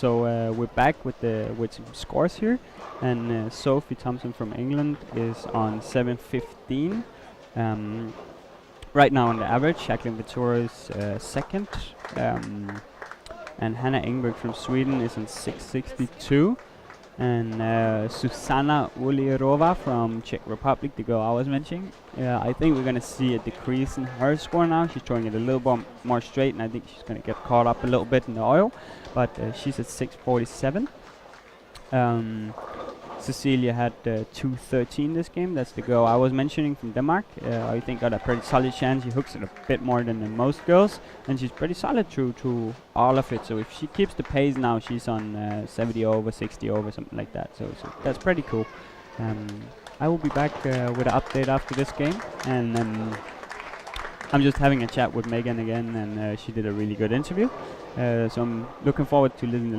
[SPEAKER 2] So we're back with some scores here, and Sophie Thompson from England is on 7:15. Right now on the average, Jacqueline Vittori is second, and Hanna Engberg from Sweden is on 6:62. And Susanna Ulierova from Czech Republic, the girl I was mentioning, I think we're going to see a decrease in her score now. She's throwing it a little bit more straight, and I think she's going to get caught up a little bit in the oil. But she's at 6:47. Cecilia had 2:13 this game. That's the girl I was mentioning from Denmark. I think got a pretty solid chance. She hooks it a bit more than most girls, and she's pretty solid through all of it. So if she keeps the pace now, she's on 70 over, 60 over, something like that. So that's pretty cool. I will be back with an update after this game, and I'm just having a chat with Megan again, and she did a really good interview. So I'm looking forward to listening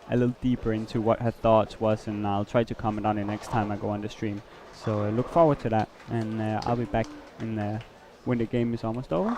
[SPEAKER 2] a little deeper into what her thoughts was, and I'll try to comment on it next time I go on the stream. So look forward to that, and I'll be back when the game is almost over.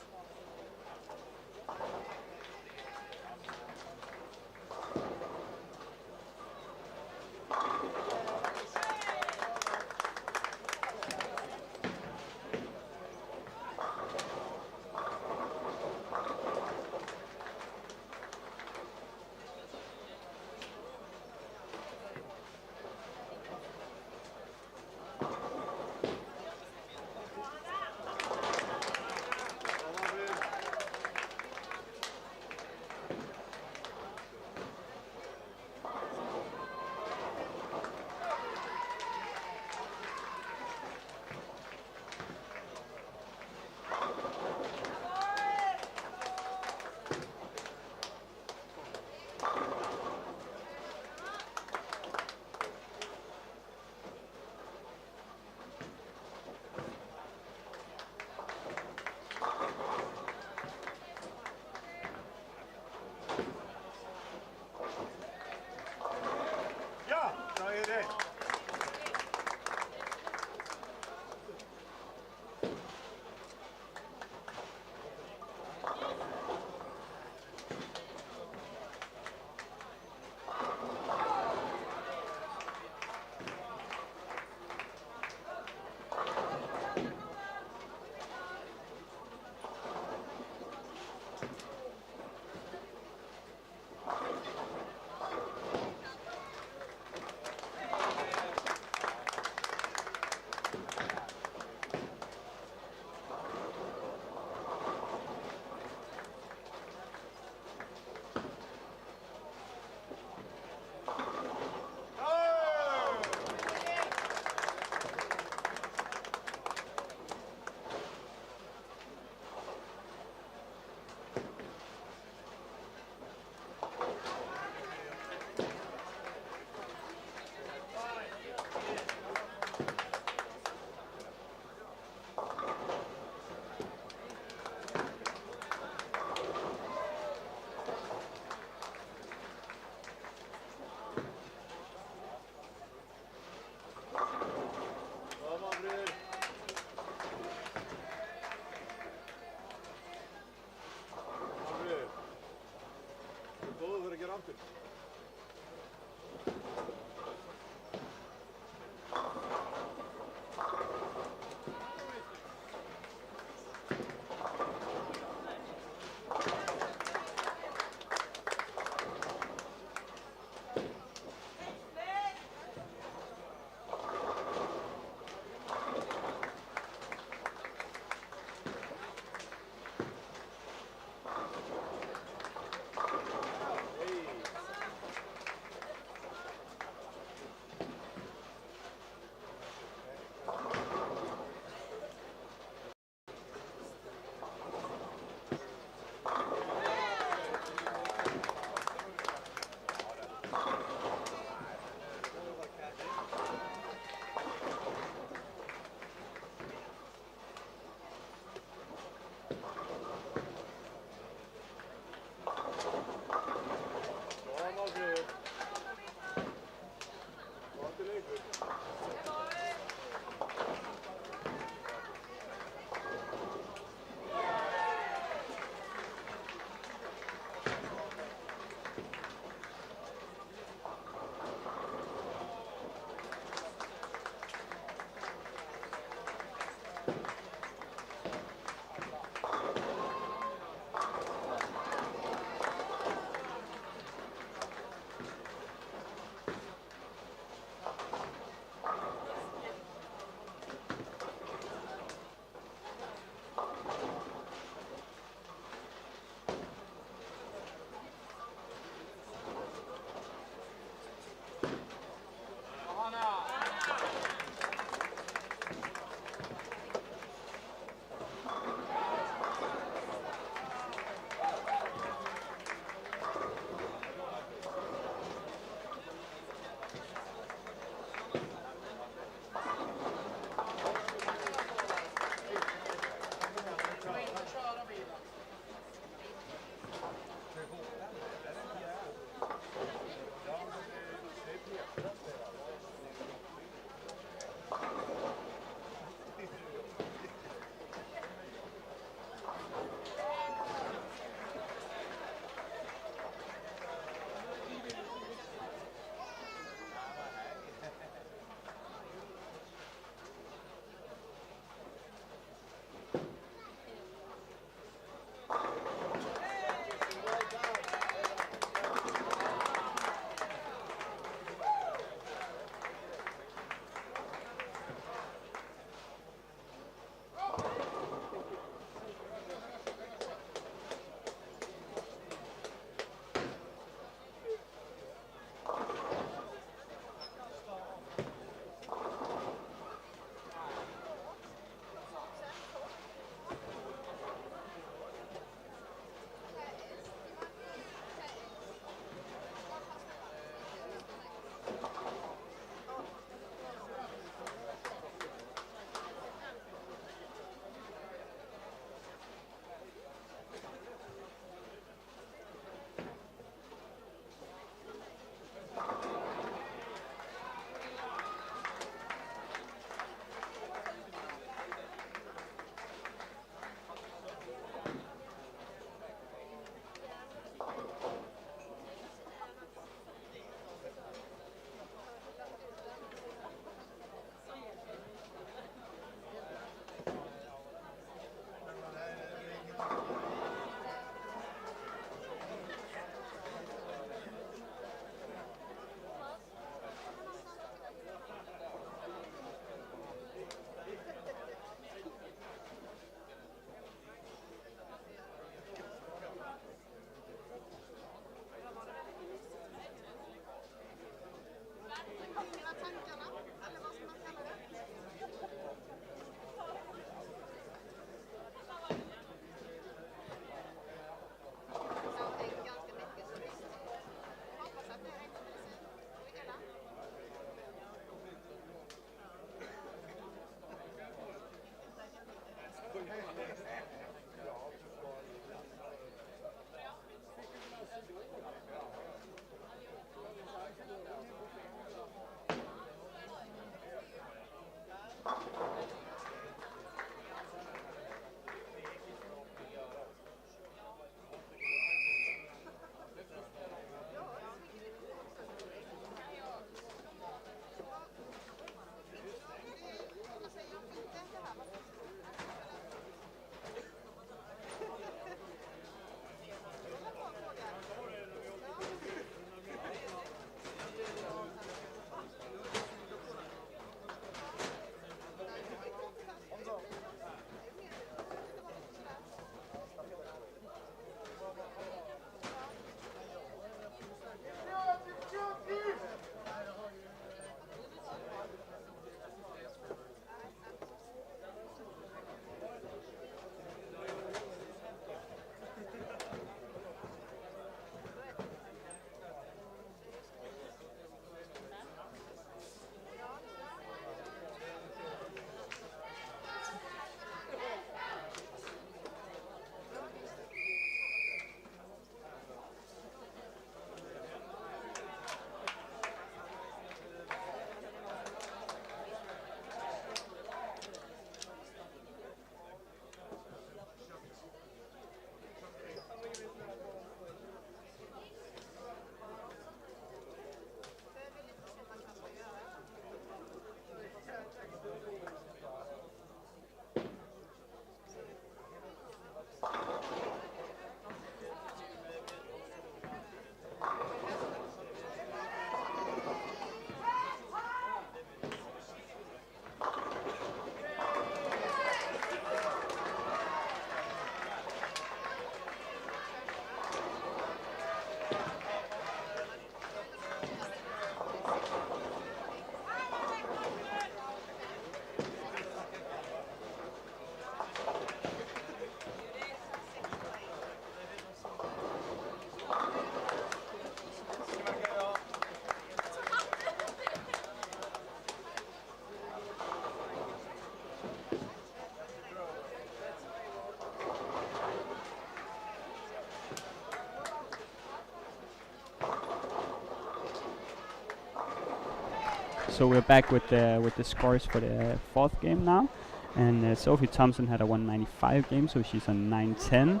[SPEAKER 2] So we're back with the scores for the fourth game now, and Sophie Thompson had a 195 game, so she's on 910.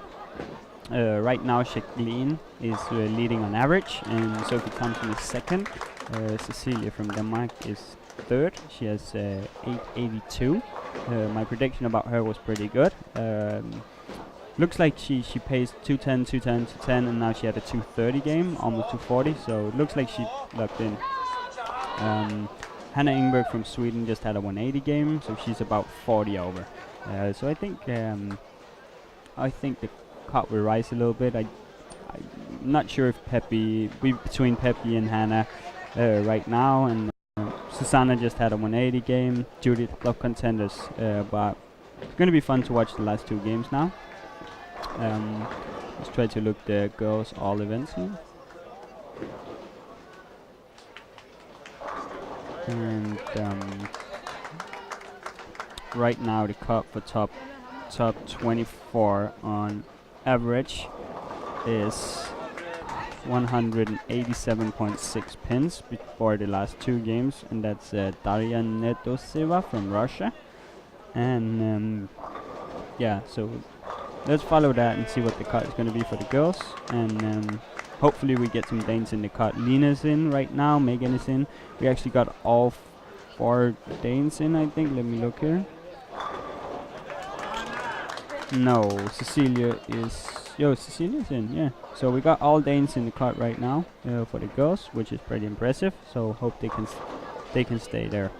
[SPEAKER 2] Right now, Jacqueline is leading on average, and Sophie Thompson is second. Cecilia from Denmark is third. She has 882. My prediction about her was pretty good. Looks like she paced 210, 210, 210, and now she had a 230 game, almost 240. So it looks like she locked in. Hannah Ingberg from Sweden just had a 180 game, so she's about 40 over. So I think the cut will rise a little bit. I'm not sure if between Peppy and Hannah right now, and Susanna just had a 180 game. Judith, love contenders, but it's going to be fun to watch the last two games now. Let's try to look the girls all events here. And right now the cut for top 24 on average is 187.6 pins before the last two games, and that's Daria Nedoseva from Russia. And yeah, so let's follow that and see what the cut is going to be for the girls, and hopefully we get some Danes in the cut. Lena's in right now, Megan is in. We actually got all 4 Danes in, I think. Let me look here. No, Cecilia's in, yeah. So we got all Danes in the cut right now for the girls, which is pretty impressive. So hope they can stay there.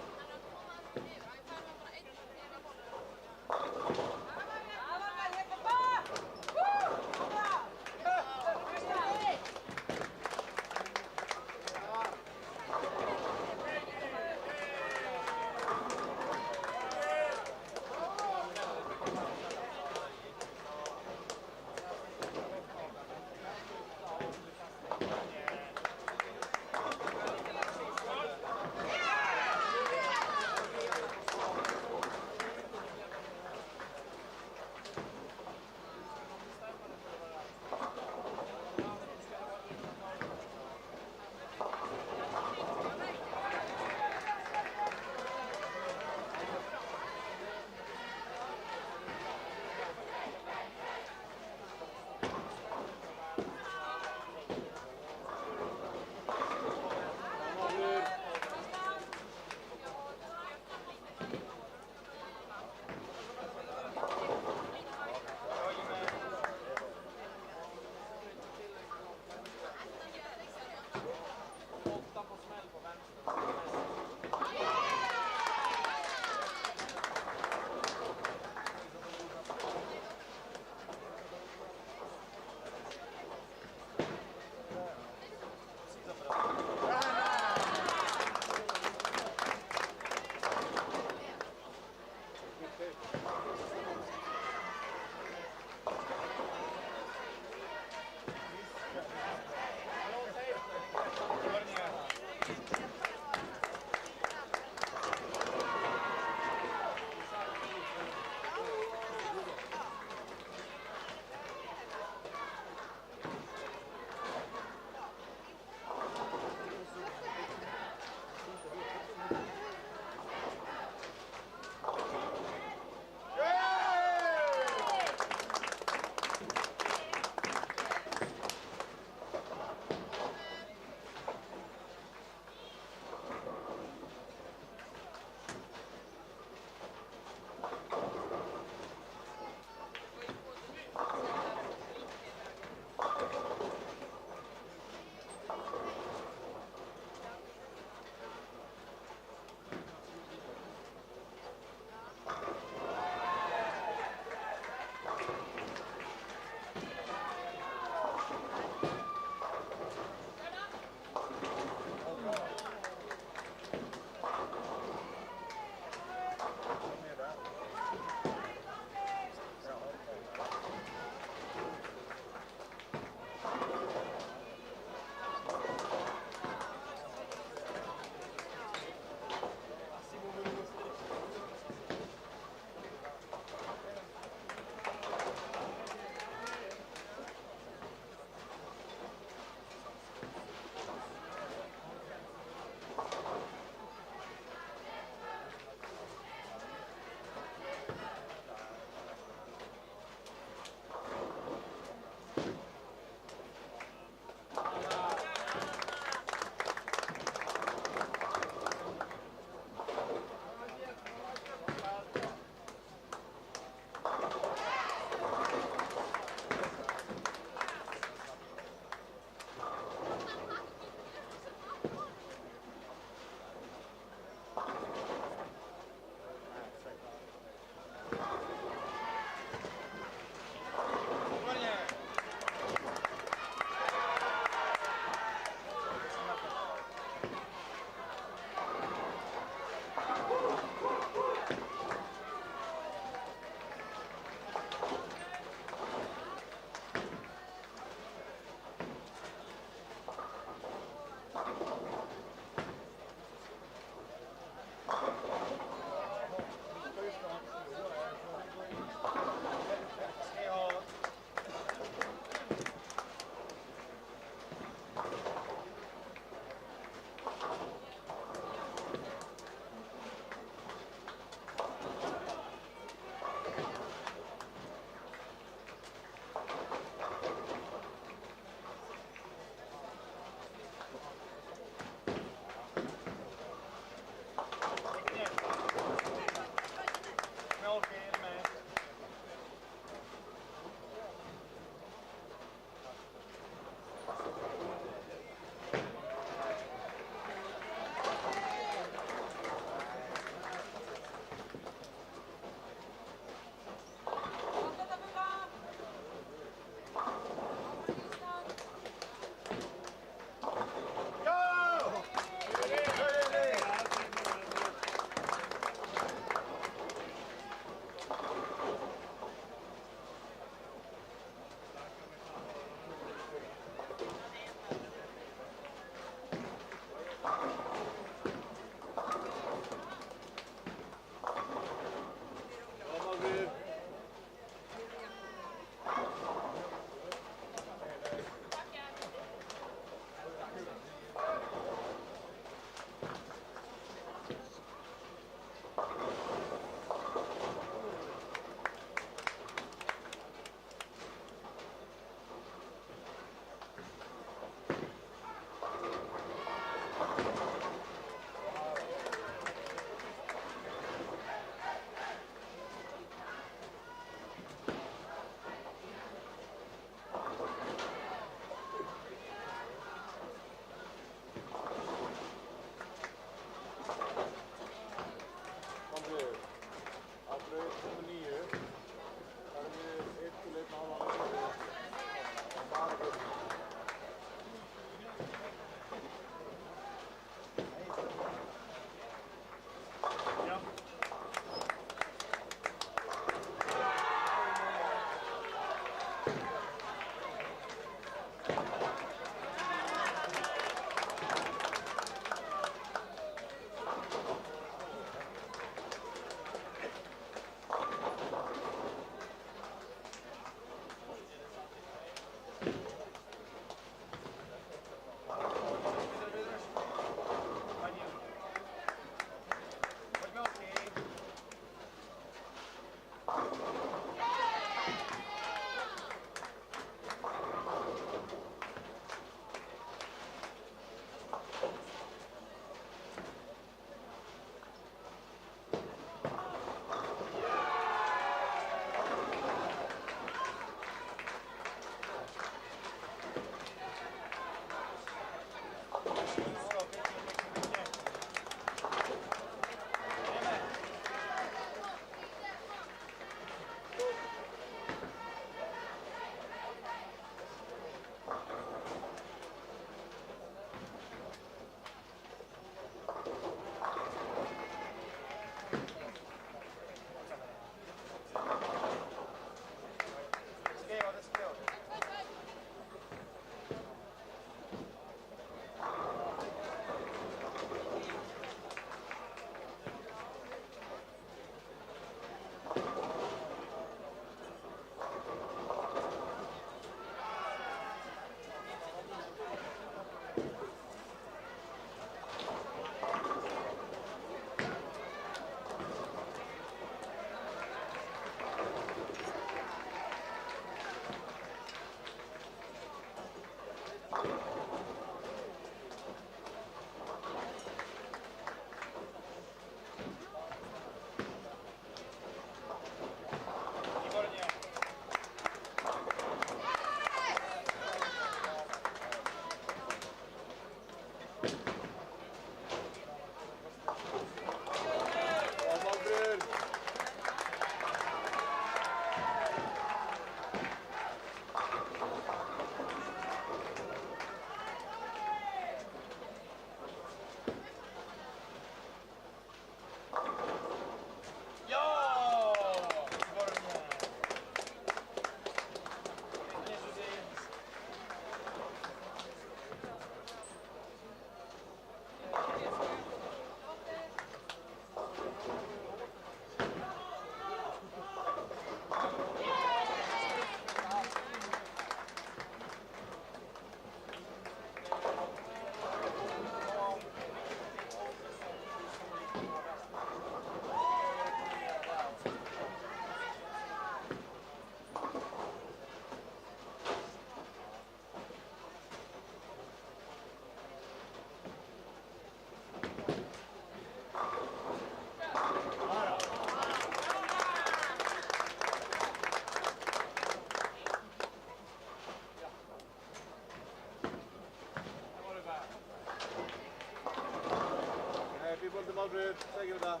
[SPEAKER 4] People to Madrid, säger det.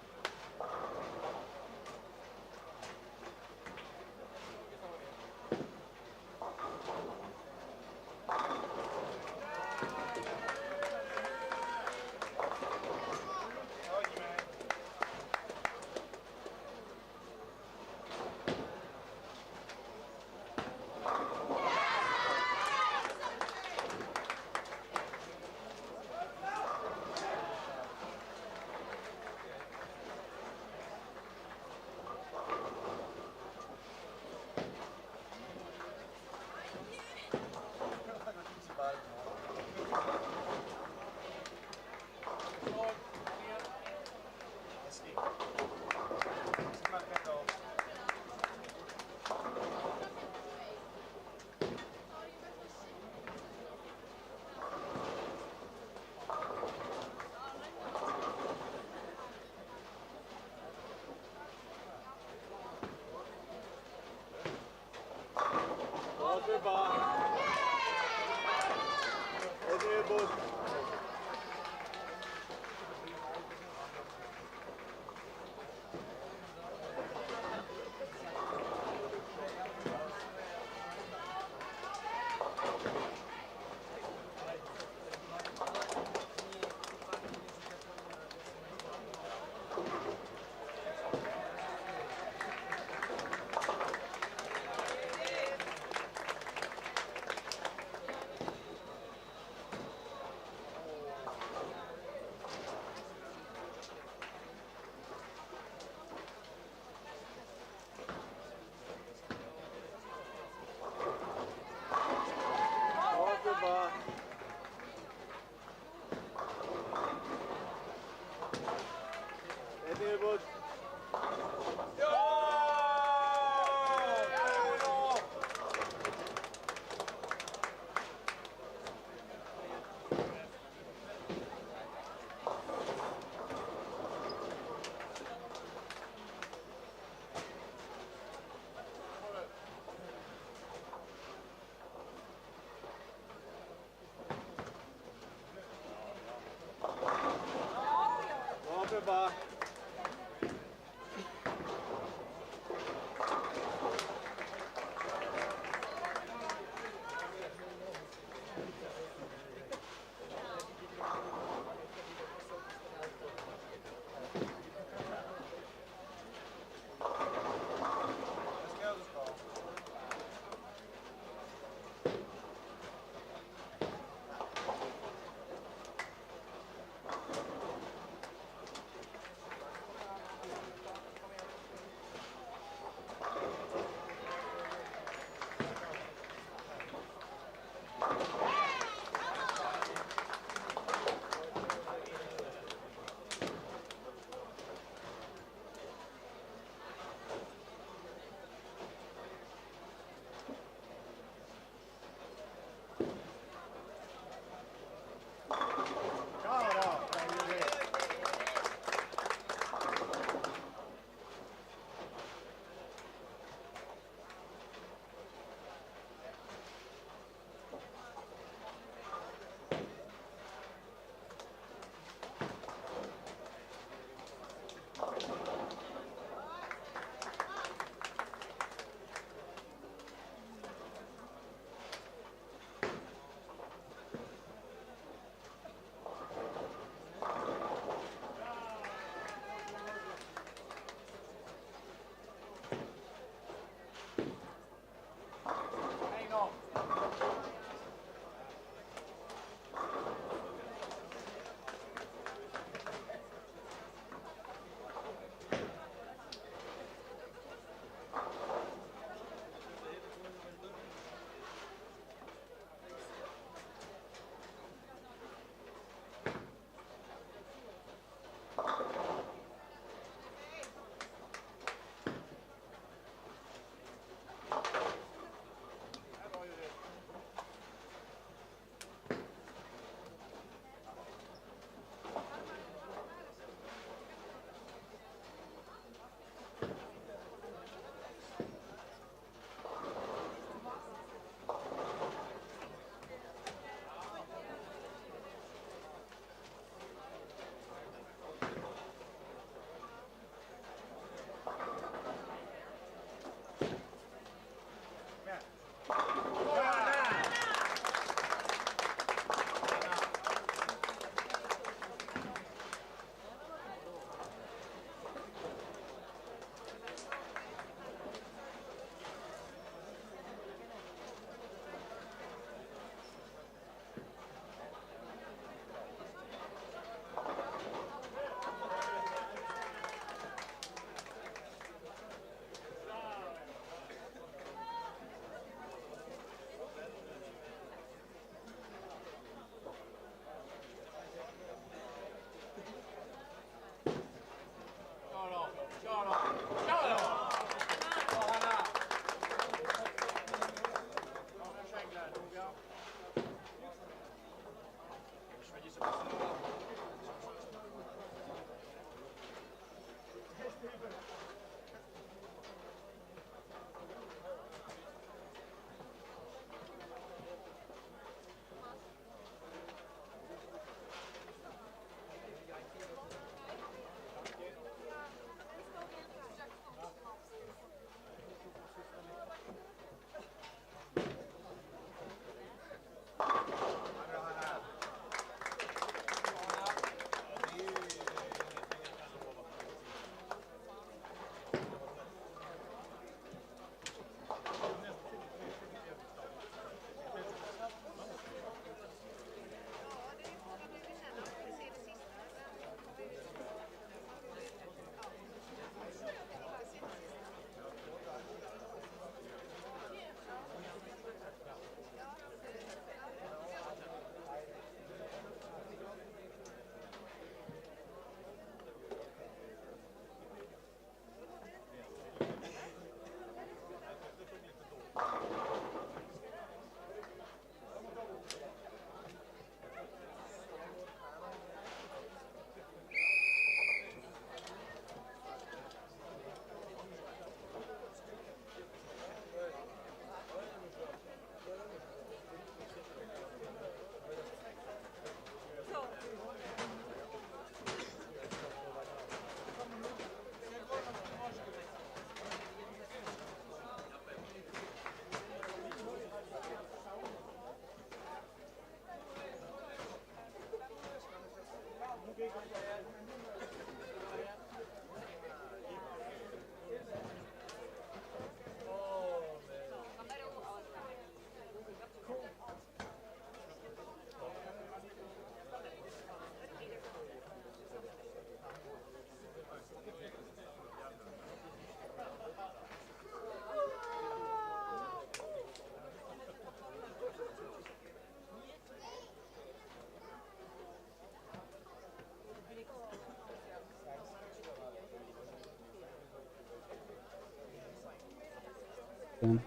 [SPEAKER 2] then.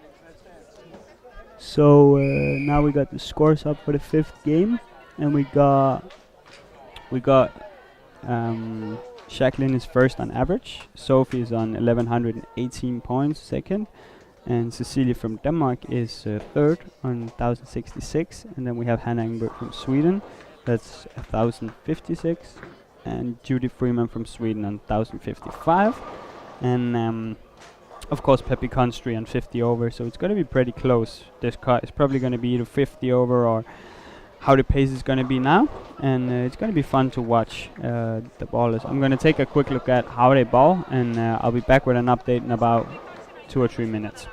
[SPEAKER 2] So now we got the scores up for the 5th game, and we got Jacqueline is first on average, Sophie is on 1118 points second, and Cecilia from Denmark is third on 1066, and then we have Hannah Engberg from Sweden, that's 1056, and Judy Freeman from Sweden on 1055, and of course Peppy Constry on 50 over, so it's going to be pretty close. This cut is probably going to be either 50 over or how the pace is going to be now, and it's going to be fun to watch the ballers. I'm going to take a quick look at how they ball, and I'll be back with an update in about 2 or 3 minutes.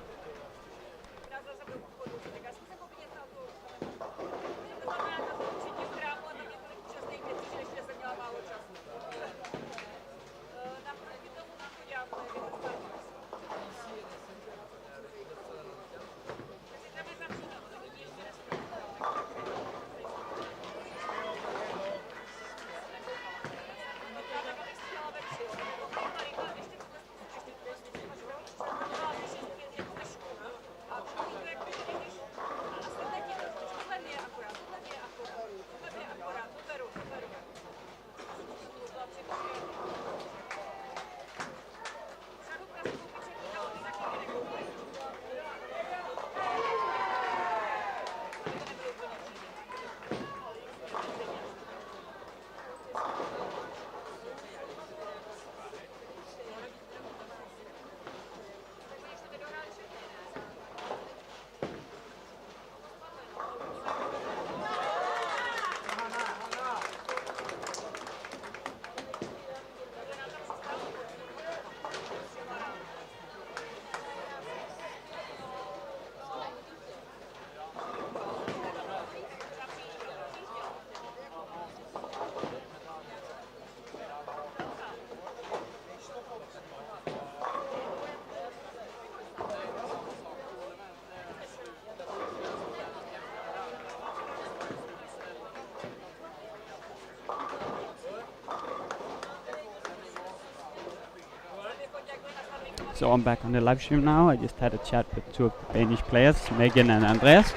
[SPEAKER 2] So I'm back on the live stream now. I just had a chat with 2 of the Danish players, Megan and Andreas.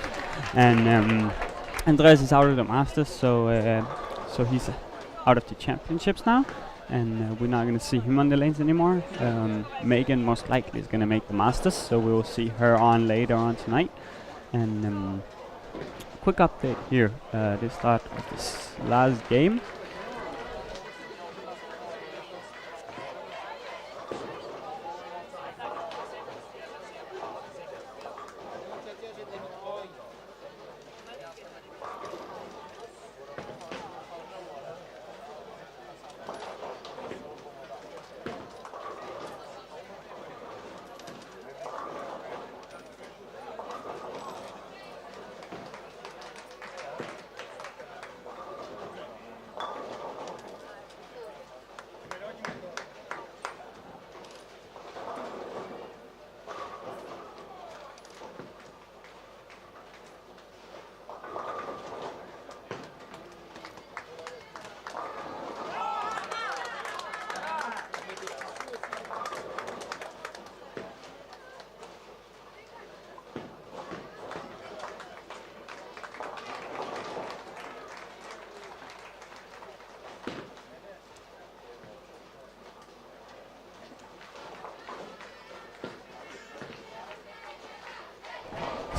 [SPEAKER 2] And Andreas is out of the Masters, so he's out of the championships now. And we're not going to see him on the lanes anymore. Megan most likely is going to make the Masters, so we will see her on later on tonight. And quick update here, the start of this last game.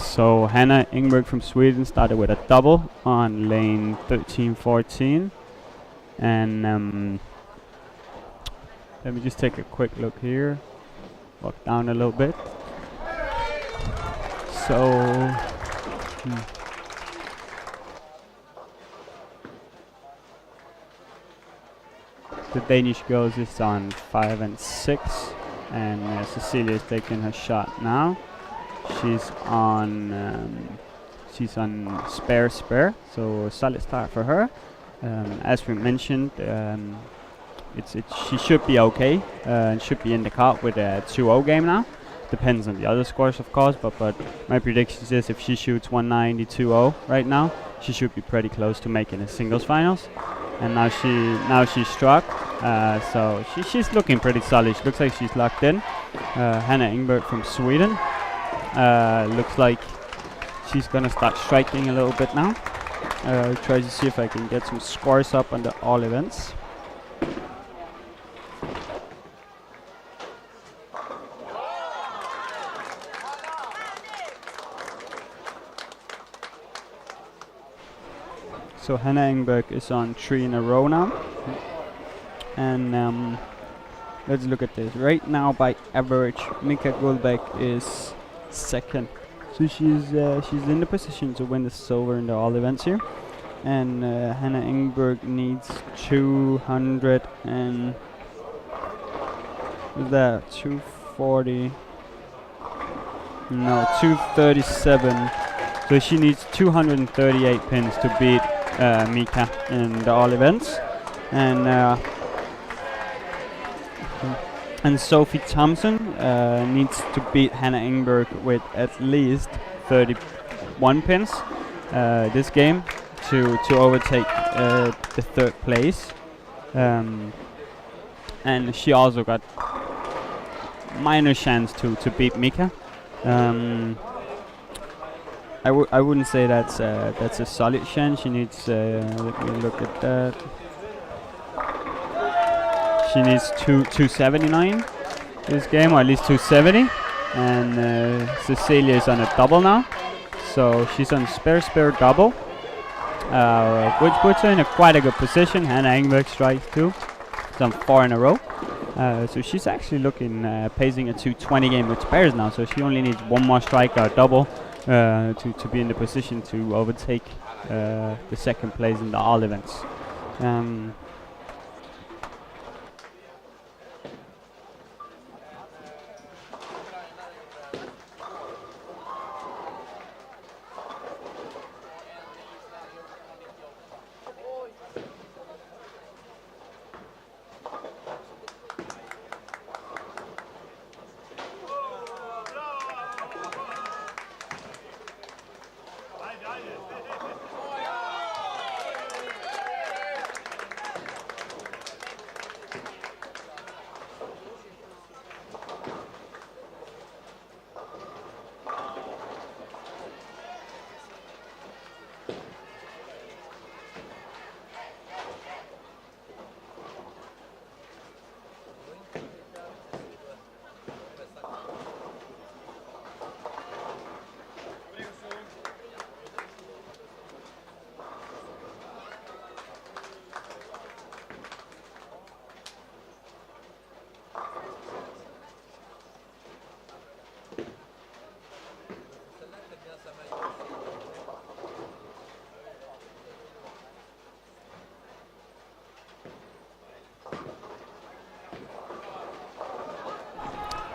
[SPEAKER 2] So Hannah Engberg from Sweden started with a double on lane 13-14, and let me just take a quick look here, walk down a little bit. So the Danish girls is on 5 and 6, and Cecilia is taking her shot now. She's on spare, so a solid start for her. As we mentioned, she should be okay and should be in the cut with a 2-0 game now. Depends on the other scores, of course, but my prediction is if she shoots 190 2-0 right now, she should be pretty close to making the singles finals. And now she struck, so she's looking pretty solid. She looks like she's locked in. Hannah Engberg from Sweden. Looks like she's gonna start striking a little bit now. Try to see if I can get some scores up on the all events. So Hannah Engberg is on 3 in a row now. And let's look at this. Right now, by average, Mika Gullbeck is second. So she's in the position to win the silver in the all events here. And Hannah Engberg needs 200 and is that 240? No, 237. So she needs 238 pins to beat Mika in the all events. And Sophie Thompson needs to beat Hannah Engberg with at least 31 pins this game to overtake the third place. And she also got minor chance to beat Mika. I wouldn't say that's a solid chance. She needs let me look at that. She needs 279 this game, or at least 270. And Cecilia is on a double now, so she's on spare double, which puts her in quite a good position. Hannah Engberg strikes too. She's on 4 in a row. So she's actually looking pacing a 220 game with spares now. So she only needs one more strike or double to be in the position to overtake the second place in the all events.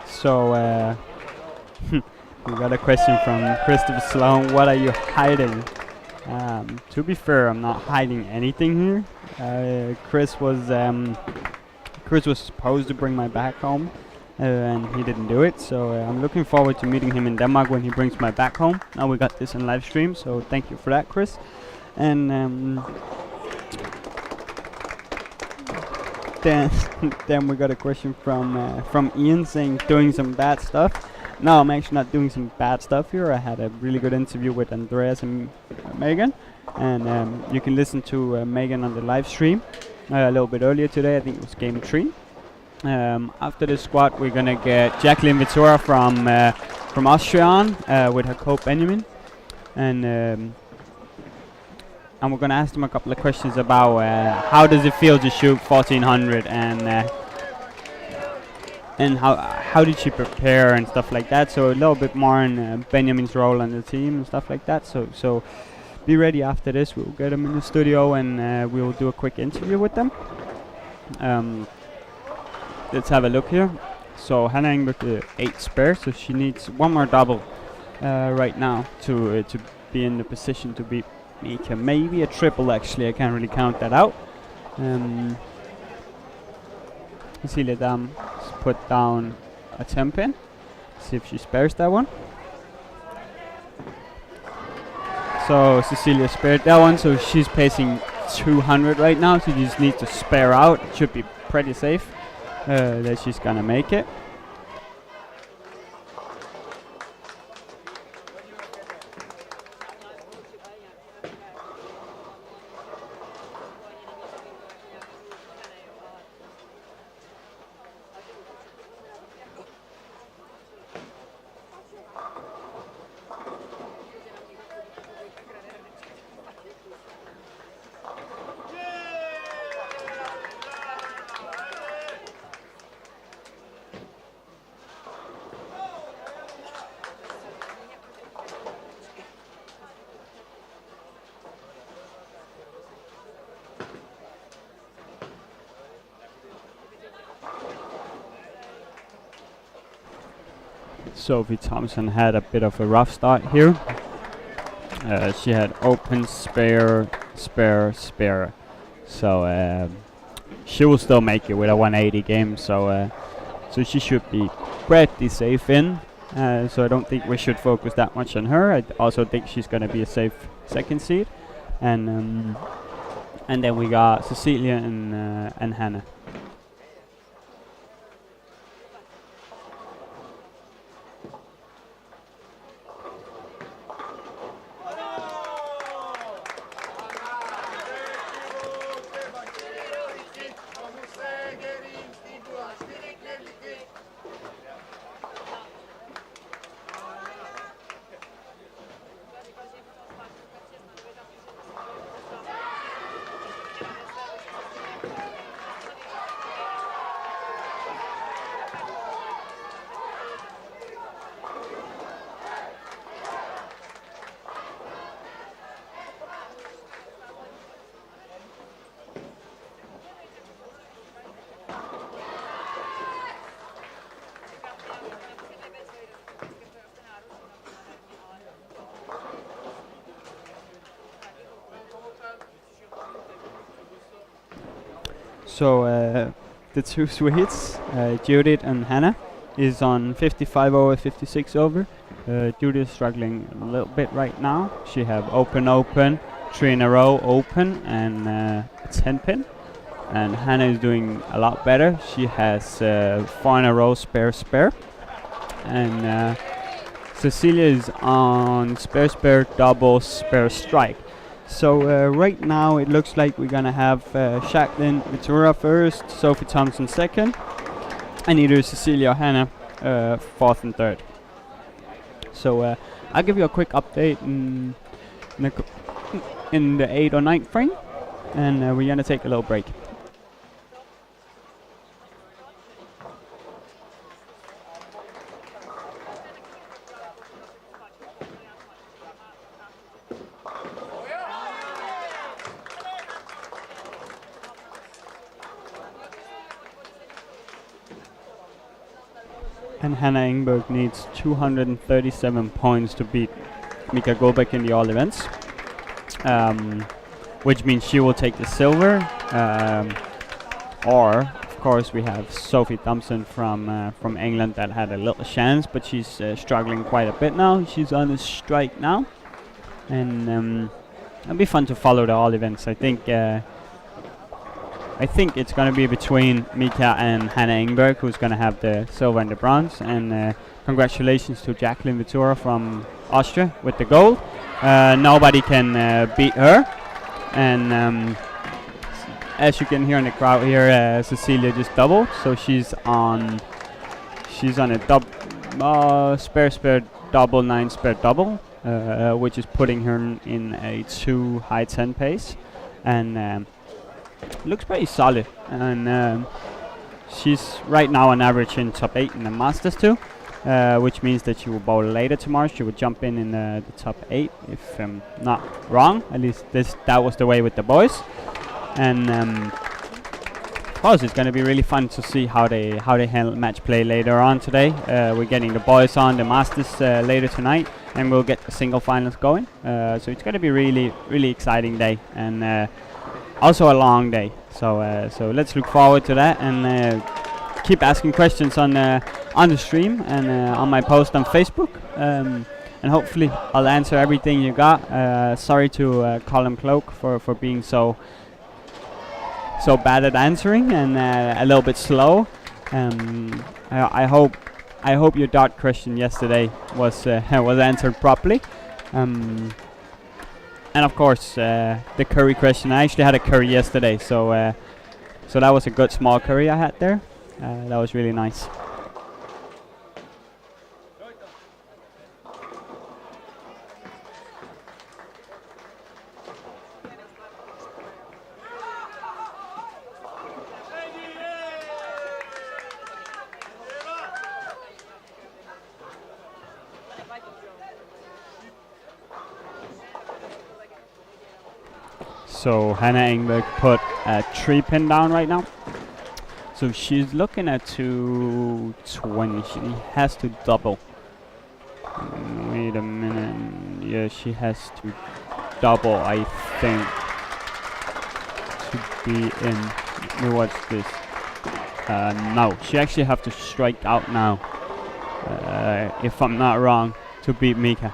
[SPEAKER 2] So we got a question from Christopher Sloan. What are you hiding? To be fair, I'm not hiding anything here. Chris was supposed to bring my back home, and he didn't do it. So I'm looking forward to meeting him in Denmark when he brings my back home. Now we got this in live stream, so thank you for that, Chris. And then we got a question from Ian saying doing some bad stuff. No, I'm actually not doing some bad stuff here. I had a really good interview with Andreas and Megan, and you can listen to Megan on the live stream a little bit earlier today. I think it was game 3. After the squad, we're gonna get Jacqueline Vitora from Austria on with her coach Benjamin, and we're gonna ask them a couple of questions about how does it feel to shoot 1400 and how did she prepare and stuff like that. So a little bit more on Benjamin's role on the team and stuff like that. So be ready after this. We'll get them in the studio and we'll do a quick interview with them. Let's have a look here. So Hannah Engberg 8 spare, so she needs one more double right now to be in the position to beat Mika. Maybe a triple actually. I can't really count that out. Cecilia Dam put down a 10 pin. See if she spares that one. So Cecilia spared that one, so she's pacing 200 right now. So she just needs to spare out. It should be pretty safe that she's gonna make it. Sophie Thompson had a bit of a rough start here. She had open, spare, spare, spare. So she will still make it with a 180 game. So she should be pretty safe in. So I don't think we should focus that much on her. I also think she's going to be a safe second seed. And then we got Cecilia and Hannah. So the two Swedes, Judith and Hannah, is on 55 over, 56 over. Judith is struggling a little bit right now. She have open, open, 3 in a row, open, and a 10 pin. And Hannah is doing a lot better. She has 4 in a row, spare, spare. And Cecilia is on spare, spare, double, spare, strike. So right now it looks like we're gonna have Jacqueline Ventura first, Sophie Thompson second, and either Cecilia or Hannah fourth and third. So I'll give you a quick update in the 8th or 9th frame, and we're gonna take a little break. And Hannah Engberg needs 237 points to beat Mika Goldbeck in the all events, which means she will take the silver. Or, of course, we have Sophie Thompson from England that had a little chance, but she's struggling quite a bit now. She's on a strike now, and it'll be fun to follow the all events. I think it's going to be between Mika and Hannah Engberg, who's going to have the silver and the bronze. And congratulations to Jacqueline Ventura from Austria with the gold. Nobody can beat her. And as you can hear in the crowd here, Cecilia just doubled, so she's on a spare spare double 9 spare double, which is putting her in a 2 high 10 pace. And looks pretty solid, and she's right now on average in top 8 in the Masters too, which means that she will bowl later tomorrow. She will jump in the top 8 if I'm not wrong. At least that was the way with the boys. And of course it's going to be really fun to see how they handle match play later on today. We're getting the boys on the Masters later tonight, and we'll get the single finals going. So it's going to be really exciting day, and also a long day, so let's look forward to that, and keep asking questions on the stream and on my post on Facebook, and hopefully I'll answer everything you got. Sorry to Colin Cloak for being so bad at answering and a little bit slow. I hope your dart question yesterday was answered properly. And of course, the curry question. I actually had a curry yesterday, so that was a good small curry I had there. That was really nice. So Hannah Engberg put a 3 pin down right now. So she's looking at 220. She has to double she has to double, I think, to be in. Let me watch this. No, she actually have to strike out now, if I'm not wrong, to beat Mika.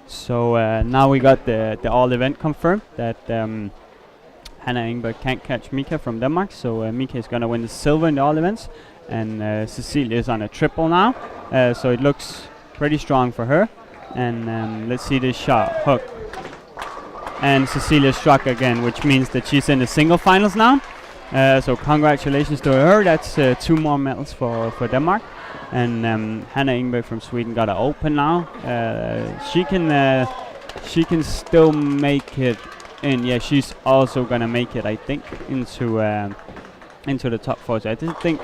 [SPEAKER 2] So now we got the all event confirmed that Hannah Engberg can't catch Mika from Denmark. So Mika is gonna win the silver in the all events, and Cecilia is on a triple now. So it looks pretty strong for her. And let's see this shot, hook. And Cecilia struck again, which means that she's in the single finals now. So congratulations to her. That's 2 more medals for Denmark. And Hannah Engberg from Sweden got to open now. She can still make it in. Yeah, she's also gonna make it, I think, into the top 4. So I think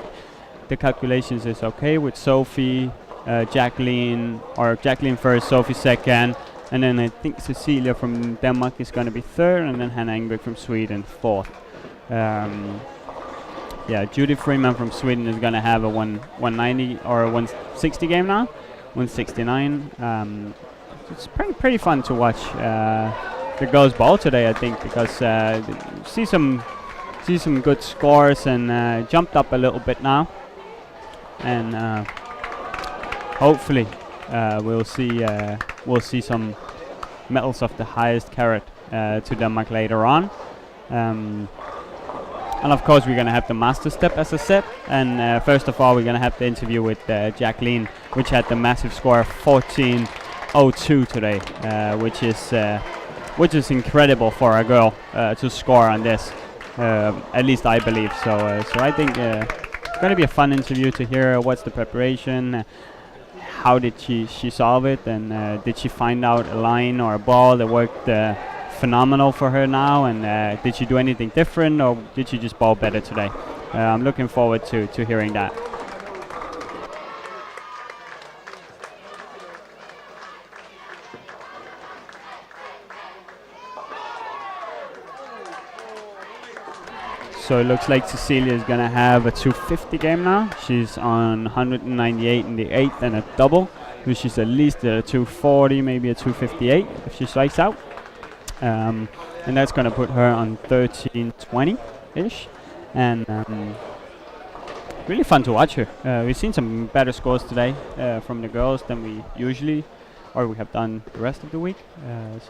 [SPEAKER 2] the calculations is okay with Sophie, Jacqueline first, Sophie second, and then I think Cecilia from Denmark is gonna be third, and then Hannah Engberg from Sweden fourth. Yeah, Judy Freeman from Sweden is going to have a 190 or a 160 game now, 169. It's pretty fun to watch the girls ball today, I think, because see some good scores and jumped up a little bit now, and hopefully we'll see some medals of the highest carat to Denmark later on. And of course we're going to have the master step, as I said, and first of all we're going to have the interview with Jacqueline, which had the massive score of 14.02 today, which is incredible for a girl to score on this, at least I believe. So I think it's going to be a fun interview to hear what's the preparation, how did she solve it, and did she find out a line or a ball that worked phenomenal for her now, and did she do anything different, or did she just ball better today? I'm looking forward to hearing that. So it looks like Cecilia is gonna have a 250 game now. She's on 198 in the 8th and a double, so she's at least a 240, maybe a 258 if she strikes out. And that's going to put her on 1320-ish, and really fun to watch her. We've seen some better scores today from the girls than we usually, or we have done the rest of the week.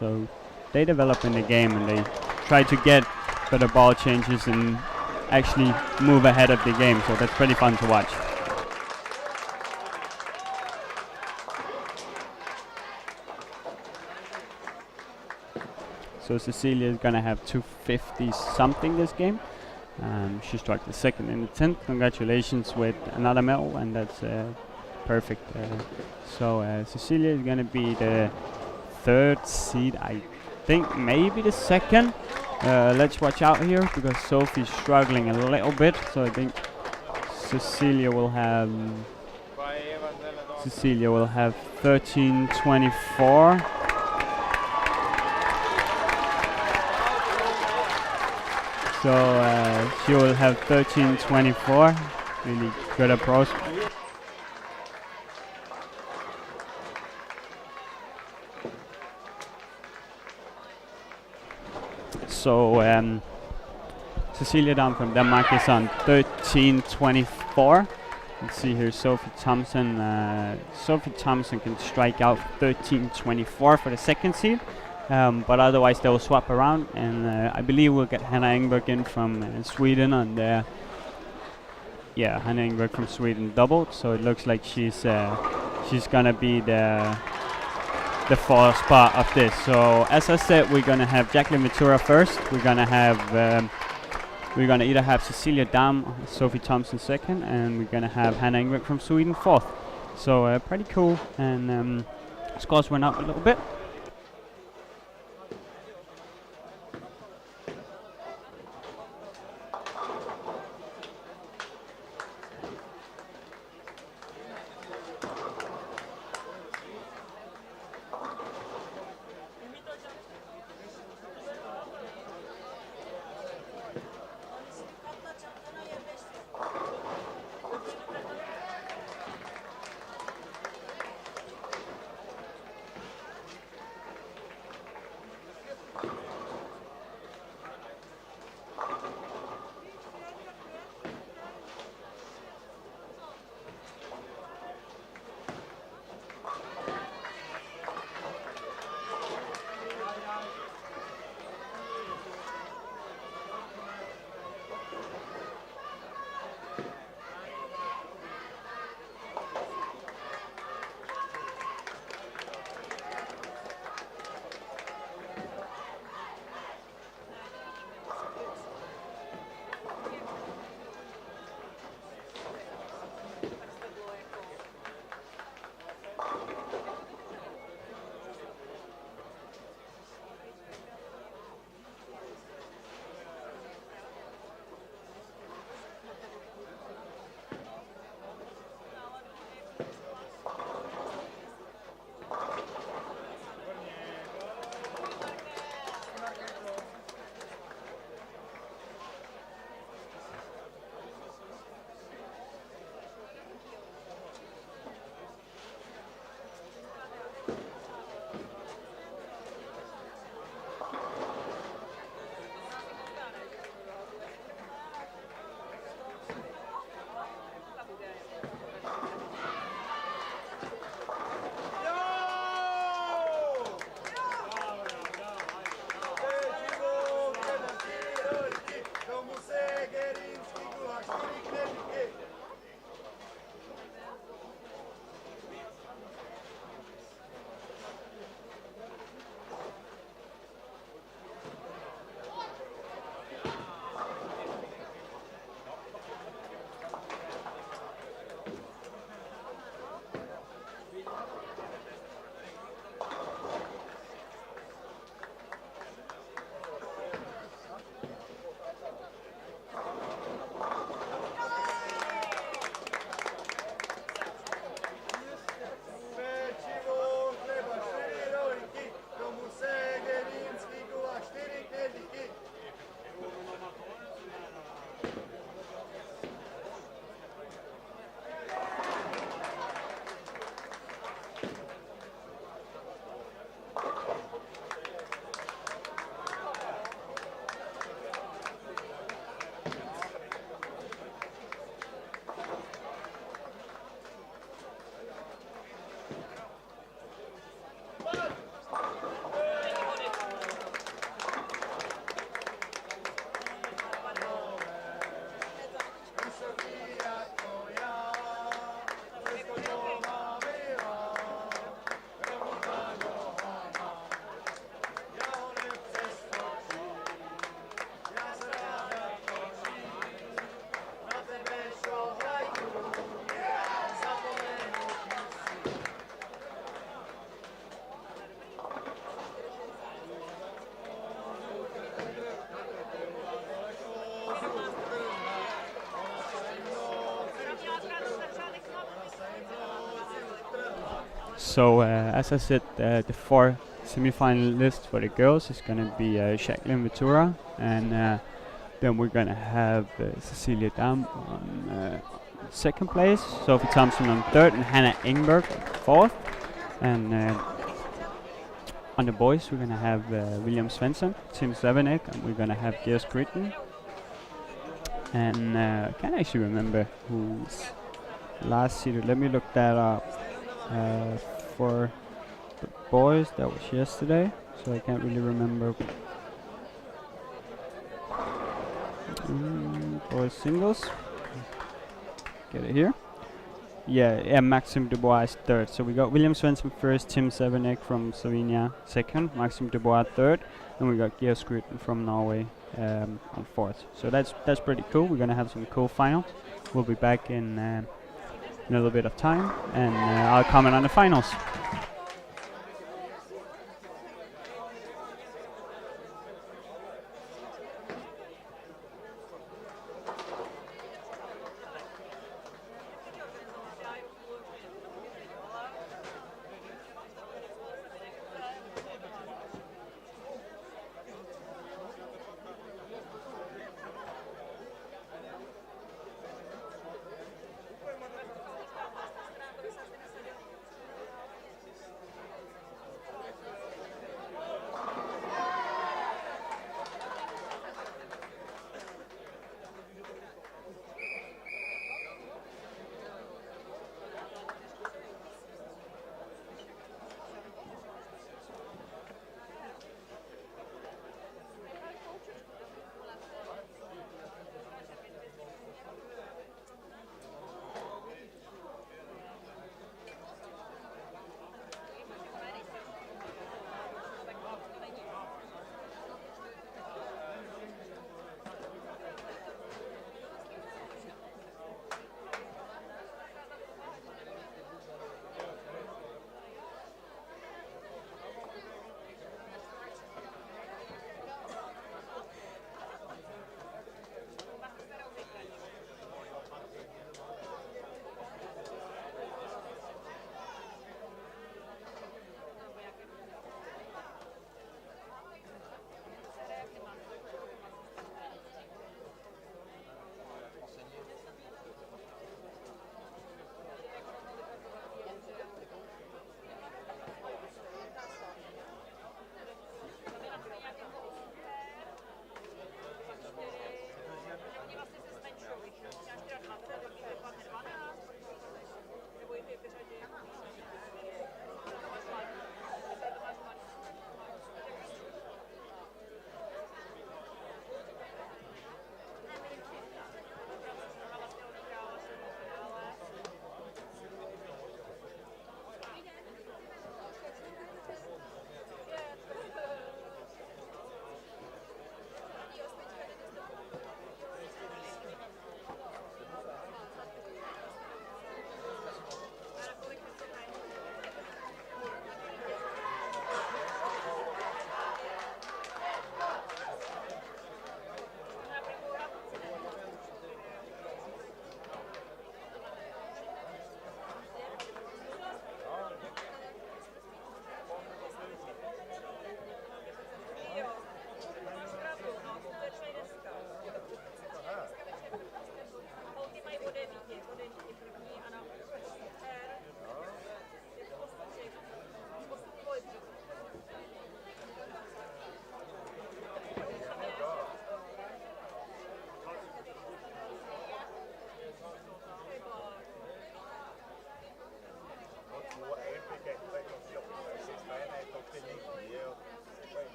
[SPEAKER 2] So they develop in the game, and they try to get better ball changes and actually move ahead of the game. So that's pretty fun to watch. So Cecilia is going to have 250 something this game, She struck the second in the 10th. Congratulations with another medal, and that's perfect. So Cecilia is going to be the third seed, I think, maybe the second. Let's watch out here because Sophie's struggling a little bit. So I think Cecilia will have 13:24. So she will have 13:24. Really good approach. So Cecilia down from Denmark is on 13:24. Let's see here, Sophie Thompson. Sophie Thompson can strike out 13:24 for the second seed, but otherwise they will swap around, and I believe we'll get Hanna Engberg in from Sweden on the. Yeah, Hanna Engberg from Sweden doubled. So it looks like she's gonna be the fourth spot of this. So as I said, we're gonna have Jacqueline Ventura first. We're gonna either have Cecilia Dam, Sophie Thompson second, and we're gonna have Hanna Engberg from Sweden fourth. So pretty cool, and scores went up a little bit. So as I said, the 4 semi-finalists for the girls is going to be Jacqueline Ventura, and then we're going to have Cecilia Dam on second place, Sophie Thompson on third, and Hannah Engberg fourth. And on the boys, we're going to have William Svensson, Tim Savenek, and we're going to have Gears Britten. And I can't actually remember who's last seeded. Let me look that up. For the boys, that was yesterday, so I can't really remember. Boys singles. Get it here. Yeah, Maxime Dubois is third. So we got William Svensson first, Tim Savenek from Slovenia second, Maxime Dubois third, and we got Geir Skrytten from Norway on fourth. So that's pretty cool. We're gonna have some cool finals. We'll be back in a little bit of time, and I'll comment on the finals.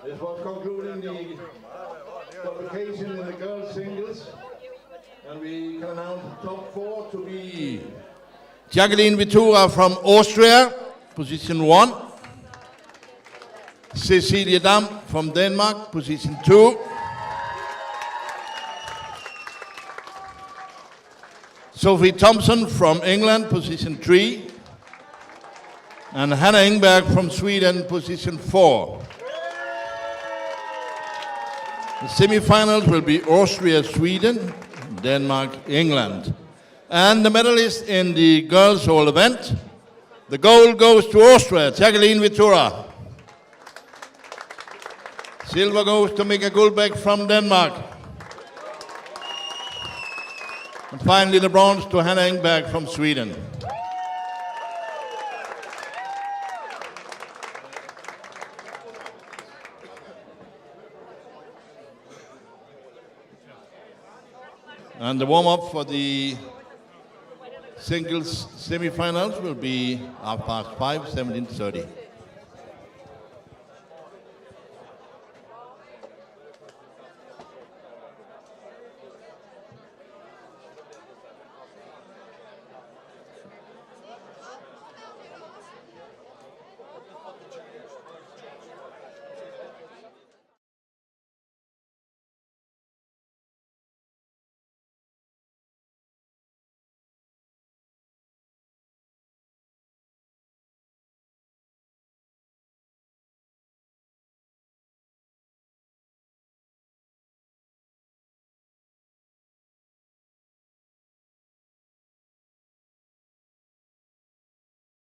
[SPEAKER 1] This was concluding the qualification in the girls singles, and we can announce the top 4 to be Jacqueline Ventura from Austria, position 1. Cecilia Dam from Denmark, position 2. Sophie Thompson from England, position 3. And Hannah Engberg from Sweden, position 4. The semi-finals will be Austria-Sweden, Denmark-England. And the medalist in the girls' whole event, the gold goes to Austria, Jacqueline Vitura. Silver goes to Mika Gullbæk from Denmark. And finally the bronze to Hanna Engberg from Sweden. And the warm-up for the singles semi-finals will be 5:30.